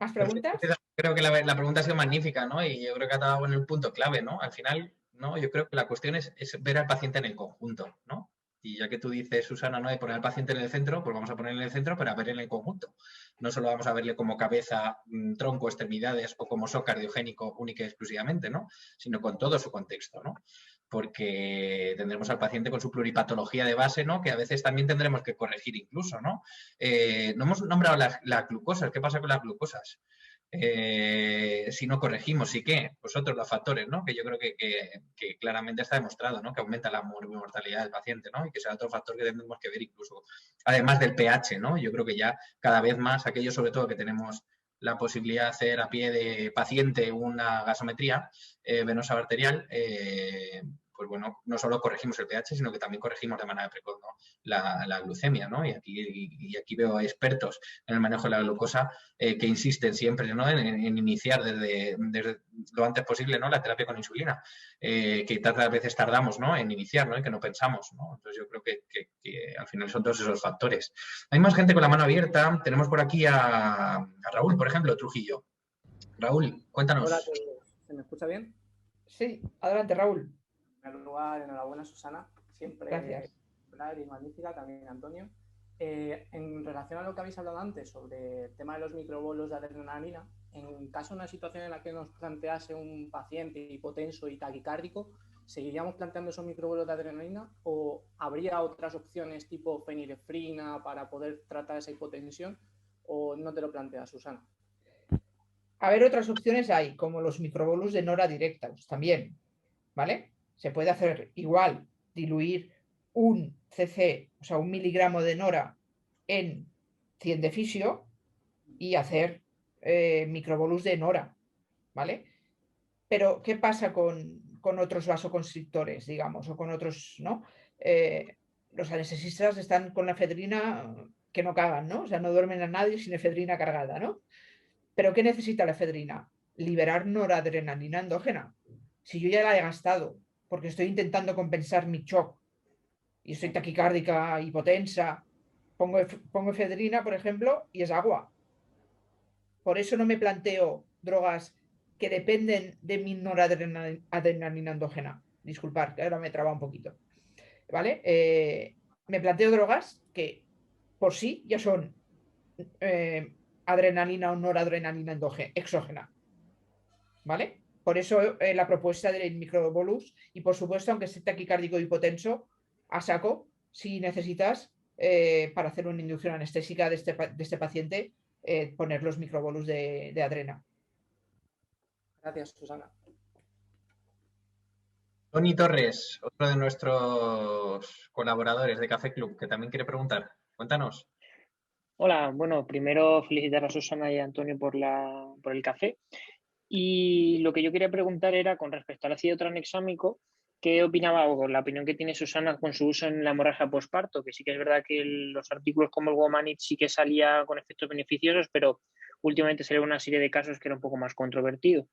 ¿Más preguntas? Creo que la pregunta ha sido magnífica, ¿no? Y yo creo que ha dado en el punto clave, ¿no? Al final, ¿no? Yo creo que la cuestión es ver al paciente en el conjunto, ¿no? Y ya que tú dices, Susana, ¿no? De poner al paciente en el centro, pues vamos a ponerle en el centro, pero a ver en el conjunto. No solo vamos a verle como cabeza, tronco, extremidades o como shock cardiogénico única y exclusivamente, ¿no? Sino con todo su contexto, ¿no? Porque tendremos al paciente con su pluripatología de base, ¿no? Que a veces también tendremos que corregir incluso, ¿no? No hemos nombrado las glucosas. ¿Qué pasa con las glucosas? Si no corregimos, ¿y qué? Pues otros los factores, ¿no? Que yo creo que claramente está demostrado, ¿no? Que aumenta la mortalidad del paciente, ¿no? Y que será otro factor que tenemos que ver incluso, además del pH, ¿no? Yo creo que ya cada vez más, aquellos sobre todo que tenemos la posibilidad de hacer a pie de paciente una gasometría venosa arterial, pues bueno, no solo corregimos el pH, sino que también corregimos de manera precoz, ¿no? la glucemia, ¿no? Y aquí veo expertos en el manejo de la glucosa que insisten siempre, ¿no? en iniciar desde lo antes posible, ¿no? La terapia con insulina, que tantas veces tardamos, ¿no? En iniciar, ¿no? Y que no pensamos, ¿no? Entonces yo creo que al final son todos esos factores. Hay más gente con la mano abierta. Tenemos por aquí a Raúl, por ejemplo, Trujillo. Raúl, cuéntanos. Hola, ¿se me escucha bien? Sí, adelante, Raúl. En primer lugar, enhorabuena, Susana. Siempre y magnífica, también Antonio. En relación a lo que habéis hablado antes sobre el tema de los microbolos de adrenalina, en caso de una situación en la que nos plantease un paciente hipotenso y taquicárdico, ¿seguiríamos planteando esos microbolos de adrenalina o habría otras opciones tipo fenilefrina para poder tratar esa hipotensión o no te lo planteas, Susana? A ver, otras opciones hay, como los microbolus de nora directa, también, ¿vale? Se puede hacer igual, diluir un cc, o sea, 1 miligramo de nora en 100 de fisio y hacer microbolus de nora, ¿vale? Pero, ¿qué pasa con otros vasoconstrictores, digamos, o con otros, ¿no? Los anestesistas están con la efedrina que no cagan, ¿no? O sea, no duermen a nadie sin efedrina cargada, ¿no? ¿Pero qué necesita la efedrina? Liberar noradrenalina endógena. Si yo ya la he gastado, porque estoy intentando compensar mi shock y estoy taquicárdica, hipotensa, pongo efedrina, por ejemplo, y es agua. Por eso no me planteo drogas que dependen de mi noradrenalina endógena. Disculpad, que ahora me traba un poquito. ¿Vale? Me planteo drogas que por sí ya son adrenalina o noradrenalina exógena. ¿Vale? Por eso la propuesta del microbolus y por supuesto, aunque esté taquicárdico hipotenso, a saco, si necesitas, para hacer una inducción anestésica de este paciente, poner los microbolus de adrena. Gracias, Susana. Tony Torres, otro de nuestros colaboradores de Café Club, que también quiere preguntar. Cuéntanos. Hola, bueno, primero felicitar a Susana y a Antonio por el café. Y lo que yo quería preguntar era con respecto al ácido tranexámico, ¿qué opinaba o la opinión que tiene Susana con su uso en la hemorragia posparto? Que sí que es verdad que los artículos como el Womanit sí que salía con efectos beneficiosos, pero últimamente salió una serie de casos que era un poco más controvertido.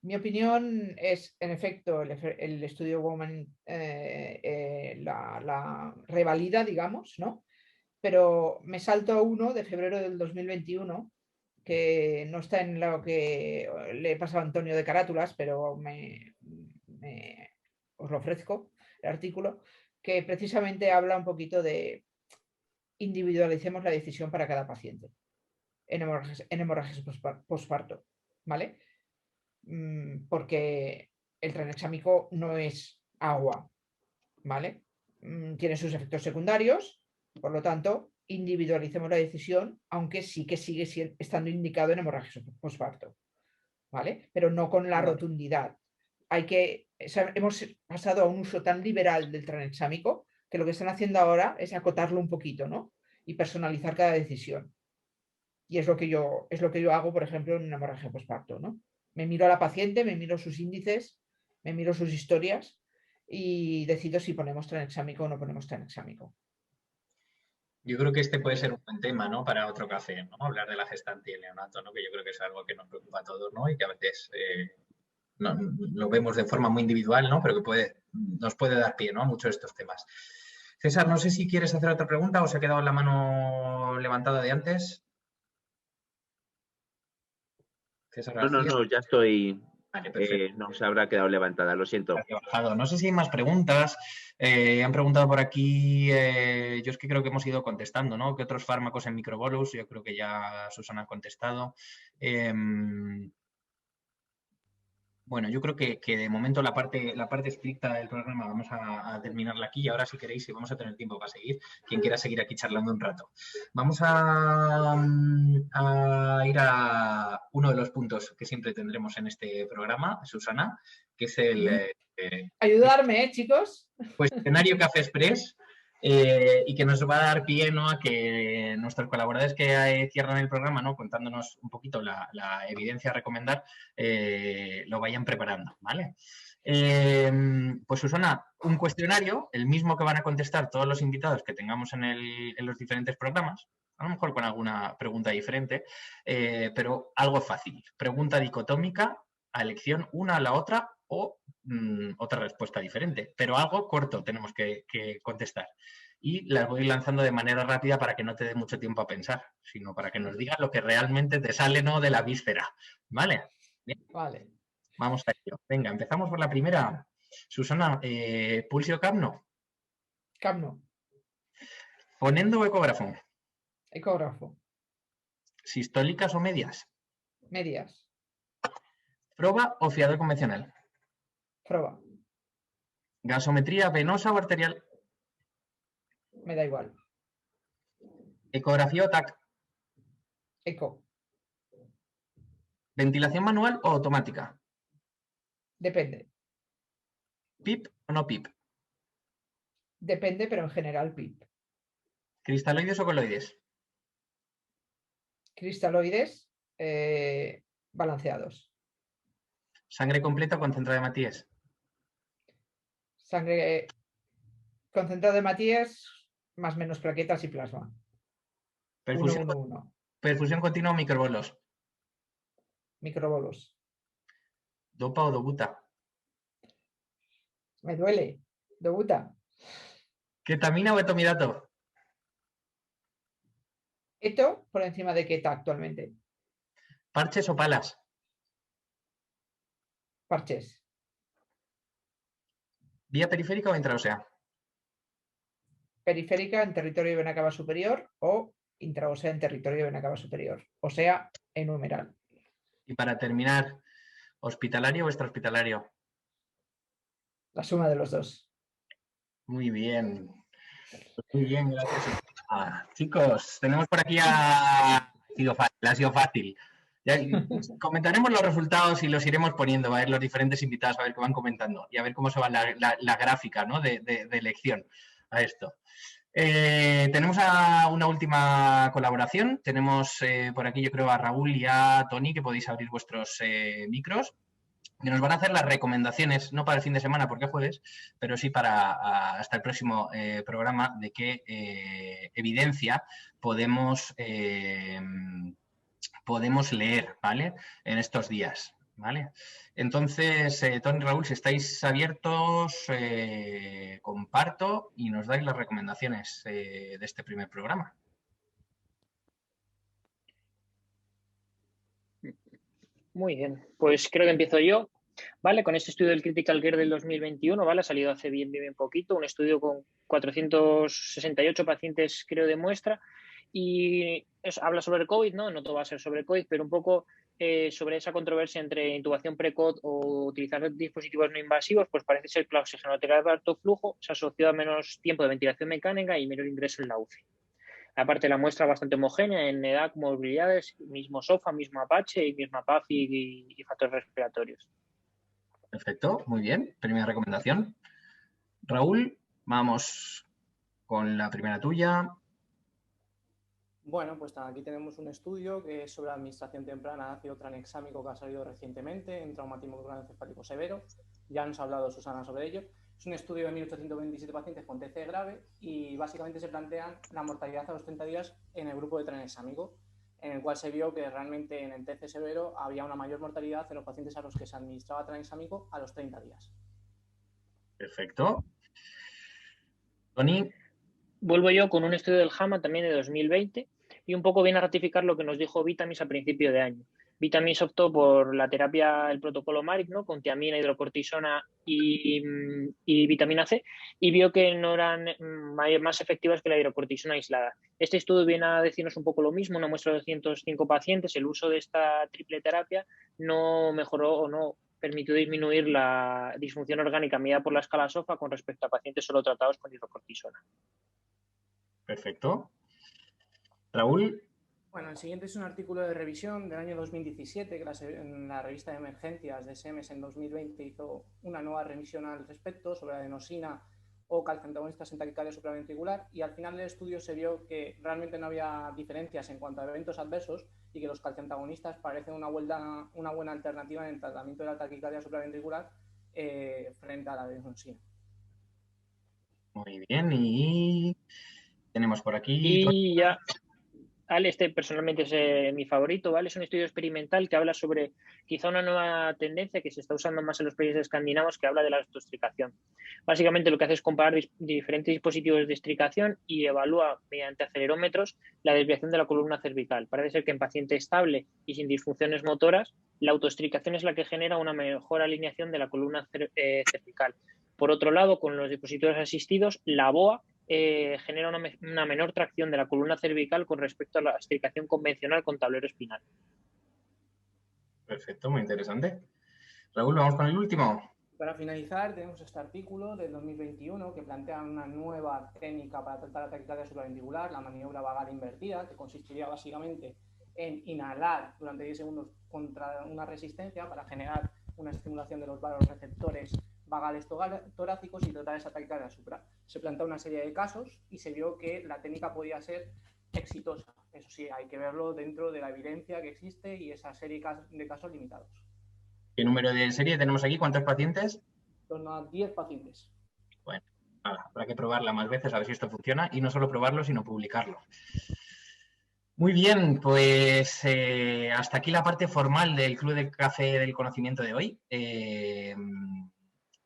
Mi opinión es, en efecto, el estudio Woman la revalida, digamos, ¿no? pero me salto a uno de febrero del 2021, que no está en lo que le he pasado a Antonio de carátulas, pero os lo ofrezco, el artículo, que precisamente habla un poquito de individualicemos la decisión para cada paciente en hemorragias posparto, ¿vale? Porque el tranexámico no es agua, ¿vale? Tiene sus efectos secundarios, por lo tanto, individualicemos la decisión, aunque sí que sigue estando indicado en hemorragias posparto, ¿vale? Pero no con la rotundidad. Hemos pasado a un uso tan liberal del tranexámico que lo que están haciendo ahora es acotarlo un poquito, ¿no? Y personalizar cada decisión. Y es lo que yo hago, por ejemplo, en una hemorragia posparto, ¿no? Me miro a la paciente, me miro sus índices, me miro sus historias y decido si ponemos tranexámico o no ponemos tranexámico. Yo creo que este puede ser un buen tema, ¿no? Para otro café, ¿no? Hablar de la gestante y el neonato, ¿no? Que yo creo que es algo que nos preocupa a todos, ¿no? Y que a veces lo vemos de forma muy individual, ¿no? Pero que nos puede dar pie, ¿no? A muchos de estos temas. César, no sé si quieres hacer otra pregunta o se ha quedado la mano levantada de antes. César García. No, ya estoy. Vale, no se habrá quedado levantada, lo siento. No sé si hay más preguntas. Han preguntado por aquí, yo es que creo que hemos ido contestando, ¿no? ¿Qué otros fármacos en microbolus? Yo creo que ya Susana ha contestado. Bueno, yo creo que de momento la parte estricta del programa vamos a terminarla aquí y ahora si queréis, si vamos a tener tiempo para seguir, quien quiera seguir aquí charlando un rato. Vamos a ir a uno de los puntos que siempre tendremos en este programa, Susana, que es el... Ayudarme, chicos. Cuestionario Café Express. Y que nos va a dar pie, ¿no? A que nuestros colaboradores que cierran el programa, ¿no? Contándonos un poquito la evidencia a recomendar, lo vayan preparando, ¿vale? Pues Susana, un cuestionario, el mismo que van a contestar todos los invitados que tengamos en los diferentes programas, a lo mejor con alguna pregunta diferente, pero algo fácil. Pregunta dicotómica, a elección una a la otra o otra respuesta diferente, pero algo corto tenemos que contestar. Y las voy lanzando de manera rápida para que no te dé mucho tiempo a pensar, sino para que nos digas lo que realmente te sale, ¿no? De la víscera. ¿Vale? Bien. Vale. Vamos a ello. Venga, empezamos por la primera. Susana, ¿pulsio o capno? Capno. ¿Fonendo o ecógrafo? Ecógrafo. ¿Sistólicas o medias? Medias. ¿Proba o fiador convencional? Proba. ¿Gasometría venosa o arterial? Me da igual. ¿Ecografía o TAC? Eco. ¿Ventilación manual o automática? Depende. ¿PIP o no PIP? Depende, pero en general PIP. ¿Cristaloides o coloides? Cristaloides balanceados. ¿Sangre completa o concentrada de Matías? Sangre concentrada de Matías, más menos plaquetas y plasma. ¿Perfusión continua o microbolos? Microbolos. ¿Dopa o dobuta? Me duele. Dobuta. ¿Ketamina o etomidato? Eto por encima de Keta actualmente. ¿Parches o palas? Parches. ¿Vía periférica o intraósea? Periférica en territorio de vena cava superior o intraósea en territorio de vena cava superior. O sea, en humeral. Y para terminar, ¿hospitalario o extrahospitalario? La suma de los dos. Muy bien. Muy bien, gracias. Chicos, tenemos por aquí ha sido fácil. Ya, comentaremos los resultados y los iremos poniendo, a ver los diferentes invitados, a ver qué van comentando y a ver cómo se va la gráfica, ¿no? de elección a esto. Tenemos una última colaboración. tenemos por aquí, yo creo, a Raúl y a Tony, que podéis abrir vuestros micros, que nos van a hacer las recomendaciones, no para el fin de semana porque es jueves, pero sí para hasta el próximo programa, de qué evidencia podemos leer, ¿vale? En estos días, ¿vale? Entonces, Tony y Raúl, si estáis abiertos, compartan. parto y nos dais las recomendaciones de este primer programa. Muy bien, pues creo que empiezo yo. ¿Vale? Con este estudio del Critical Care del 2021, ¿vale? Ha salido hace bien poquito, un estudio con 468 pacientes, creo, de muestra, y habla sobre el COVID, ¿no? No todo va a ser sobre el COVID, pero un poco sobre esa controversia entre intubación precoz o utilizar dispositivos no invasivos, pues parece ser que la oxigenoterapia de alto flujo se asoció a menos tiempo de ventilación mecánica y menor ingreso en la UCI. Aparte, la muestra bastante homogénea en edad, comorbilidades, mismo SOFA, mismo Apache y misma PAF y factores respiratorios. Perfecto, muy bien. Primera recomendación. Raúl, vamos con la primera tuya. Bueno, pues aquí tenemos un estudio que es sobre administración temprana de ácido tranexámico que ha salido recientemente en traumatismo crónico severo. Ya nos ha hablado Susana sobre ello. Es un estudio de 1.827 pacientes con TC grave y básicamente se plantean la mortalidad a los 30 días en el grupo de tranexámico, en el cual se vio que realmente en el TC severo había una mayor mortalidad en los pacientes a los que se administraba tranexámico a los 30 días. Perfecto. Tony. Vuelvo yo con un estudio del JAMA también de 2020 y un poco viene a ratificar lo que nos dijo Vitamis a principio de año. Vitamis optó por la terapia, el protocolo MARIC, ¿no? Con tiamina, hidrocortisona y vitamina C, y vio que no eran más efectivas que la hidrocortisona aislada. Este estudio viene a decirnos un poco lo mismo, una muestra de 205 pacientes, el uso de esta triple terapia no mejoró o no permitió disminuir la disfunción orgánica medida por la escala SOFA con respecto a pacientes solo tratados con hidrocortisona. Perfecto. Raúl. Bueno, el siguiente es un artículo de revisión del año 2017 que en la revista de emergencias de SEMES en 2020 hizo una nueva revisión al respecto sobre adenosina o calciantagonistas en taquicardia supraventricular, y al final del estudio se vio que realmente no había diferencias en cuanto a eventos adversos y que los calciantagonistas parecen una buena alternativa en el tratamiento de la taquicardia supraventricular frente a la adenosina. Muy bien, y tenemos por aquí... Y ya, Ale, este personalmente es mi favorito, ¿vale? Es un estudio experimental que habla sobre quizá una nueva tendencia que se está usando más en los países escandinavos, que habla de la autoestricación. Básicamente lo que hace es comparar diferentes dispositivos de estricación y evalúa mediante acelerómetros la desviación de la columna cervical. Parece ser que en paciente estable y sin disfunciones motoras, la autoestricación es la que genera una mejor alineación de la columna cervical. Por otro lado, con los dispositivos asistidos, la BOA genera una menor tracción de la columna cervical con respecto a la estricación convencional con tablero espinal. Perfecto, muy interesante. Raúl, vamos con el último. Para finalizar, tenemos este artículo del 2021 que plantea una nueva técnica para tratar la taquicardia supraventricular, la maniobra vagal invertida, que consistiría básicamente en inhalar durante 10 segundos contra una resistencia para generar una estimulación de los vasoreceptores vagales torácicos y tratar esa taquicardia supra. Se plantea una serie de casos y se vio que la técnica podía ser exitosa. Eso sí, hay que verlo dentro de la evidencia que existe y esa serie de casos limitados. ¿Qué número de serie tenemos aquí? ¿Cuántos pacientes? Torno a 10 pacientes. Bueno, nada, habrá que probarla más veces a ver si esto funciona, y no solo probarlo, sino publicarlo. Muy bien, pues hasta aquí la parte formal del Club del Café del Conocimiento de hoy.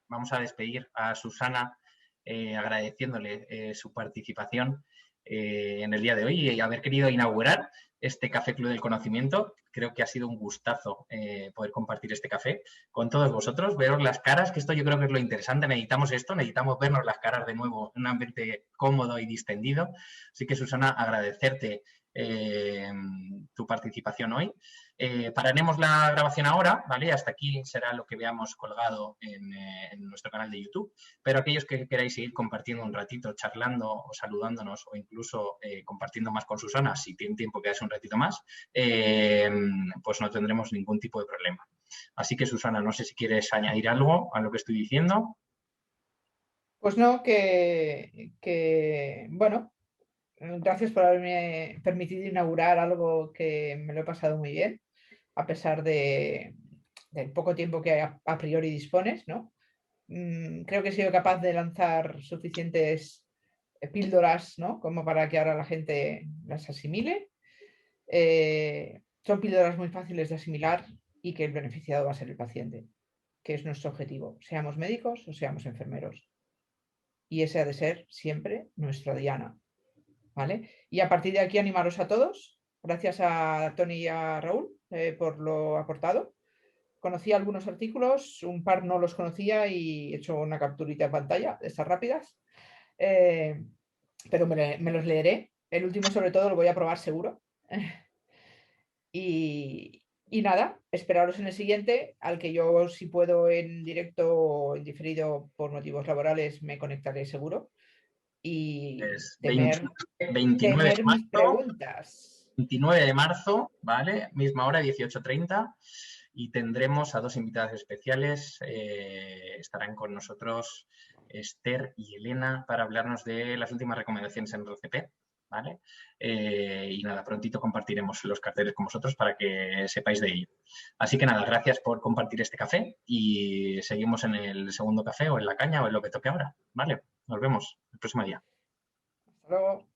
Vamos a despedir a Susana agradeciéndole su participación en el día de hoy y haber querido inaugurar este Café Club del Conocimiento. Creo que ha sido un gustazo poder compartir este café con todos vosotros, veros las caras, que esto yo creo que es lo interesante. Necesitamos vernos las caras de nuevo en un ambiente cómodo y distendido. Así que, Susana, agradecerte tu participación hoy. Pararemos la grabación ahora, ¿vale? Hasta aquí será lo que veamos colgado en nuestro canal de YouTube, pero aquellos que queráis seguir compartiendo un ratito, charlando o saludándonos, o incluso compartiendo más con Susana, si tiene tiempo quedarse un ratito más, pues no tendremos ningún tipo de problema. Así que, Susana, no sé si quieres añadir algo a lo que estoy diciendo. Pues no, bueno, gracias por haberme permitido inaugurar algo que me lo he pasado muy bien, a pesar del poco tiempo que a priori dispones, ¿no? Creo que he sido capaz de lanzar suficientes píldoras, ¿no? Como para que ahora la gente las asimile. Son píldoras muy fáciles de asimilar y que el beneficiado va a ser el paciente, que es nuestro objetivo, seamos médicos o seamos enfermeros. y ese ha de ser siempre nuestra diana, ¿vale? Y a partir de aquí animaros a todos. Gracias a Tony y a Raúl por lo aportado. Conocí algunos artículos, un par no los conocía y he hecho una capturita de pantalla de estas rápidas, pero me los leeré. El último sobre todo lo voy a probar seguro. Y nada, esperaros en el siguiente, al que yo, si puedo, en directo o en diferido por motivos laborales, me conectaré seguro. Y temer mis preguntas. 29 de marzo, ¿vale? Misma hora, 18:30. Y tendremos a 2 invitadas especiales. Estarán con nosotros Esther y Elena para hablarnos de las últimas recomendaciones en RCP, ¿vale? Y nada, prontito compartiremos los carteles con vosotros para que sepáis de ello. Así que nada, gracias por compartir este café y seguimos en el segundo café o en la caña o en lo que toque ahora, ¿vale? Nos vemos el próximo día. Hasta luego.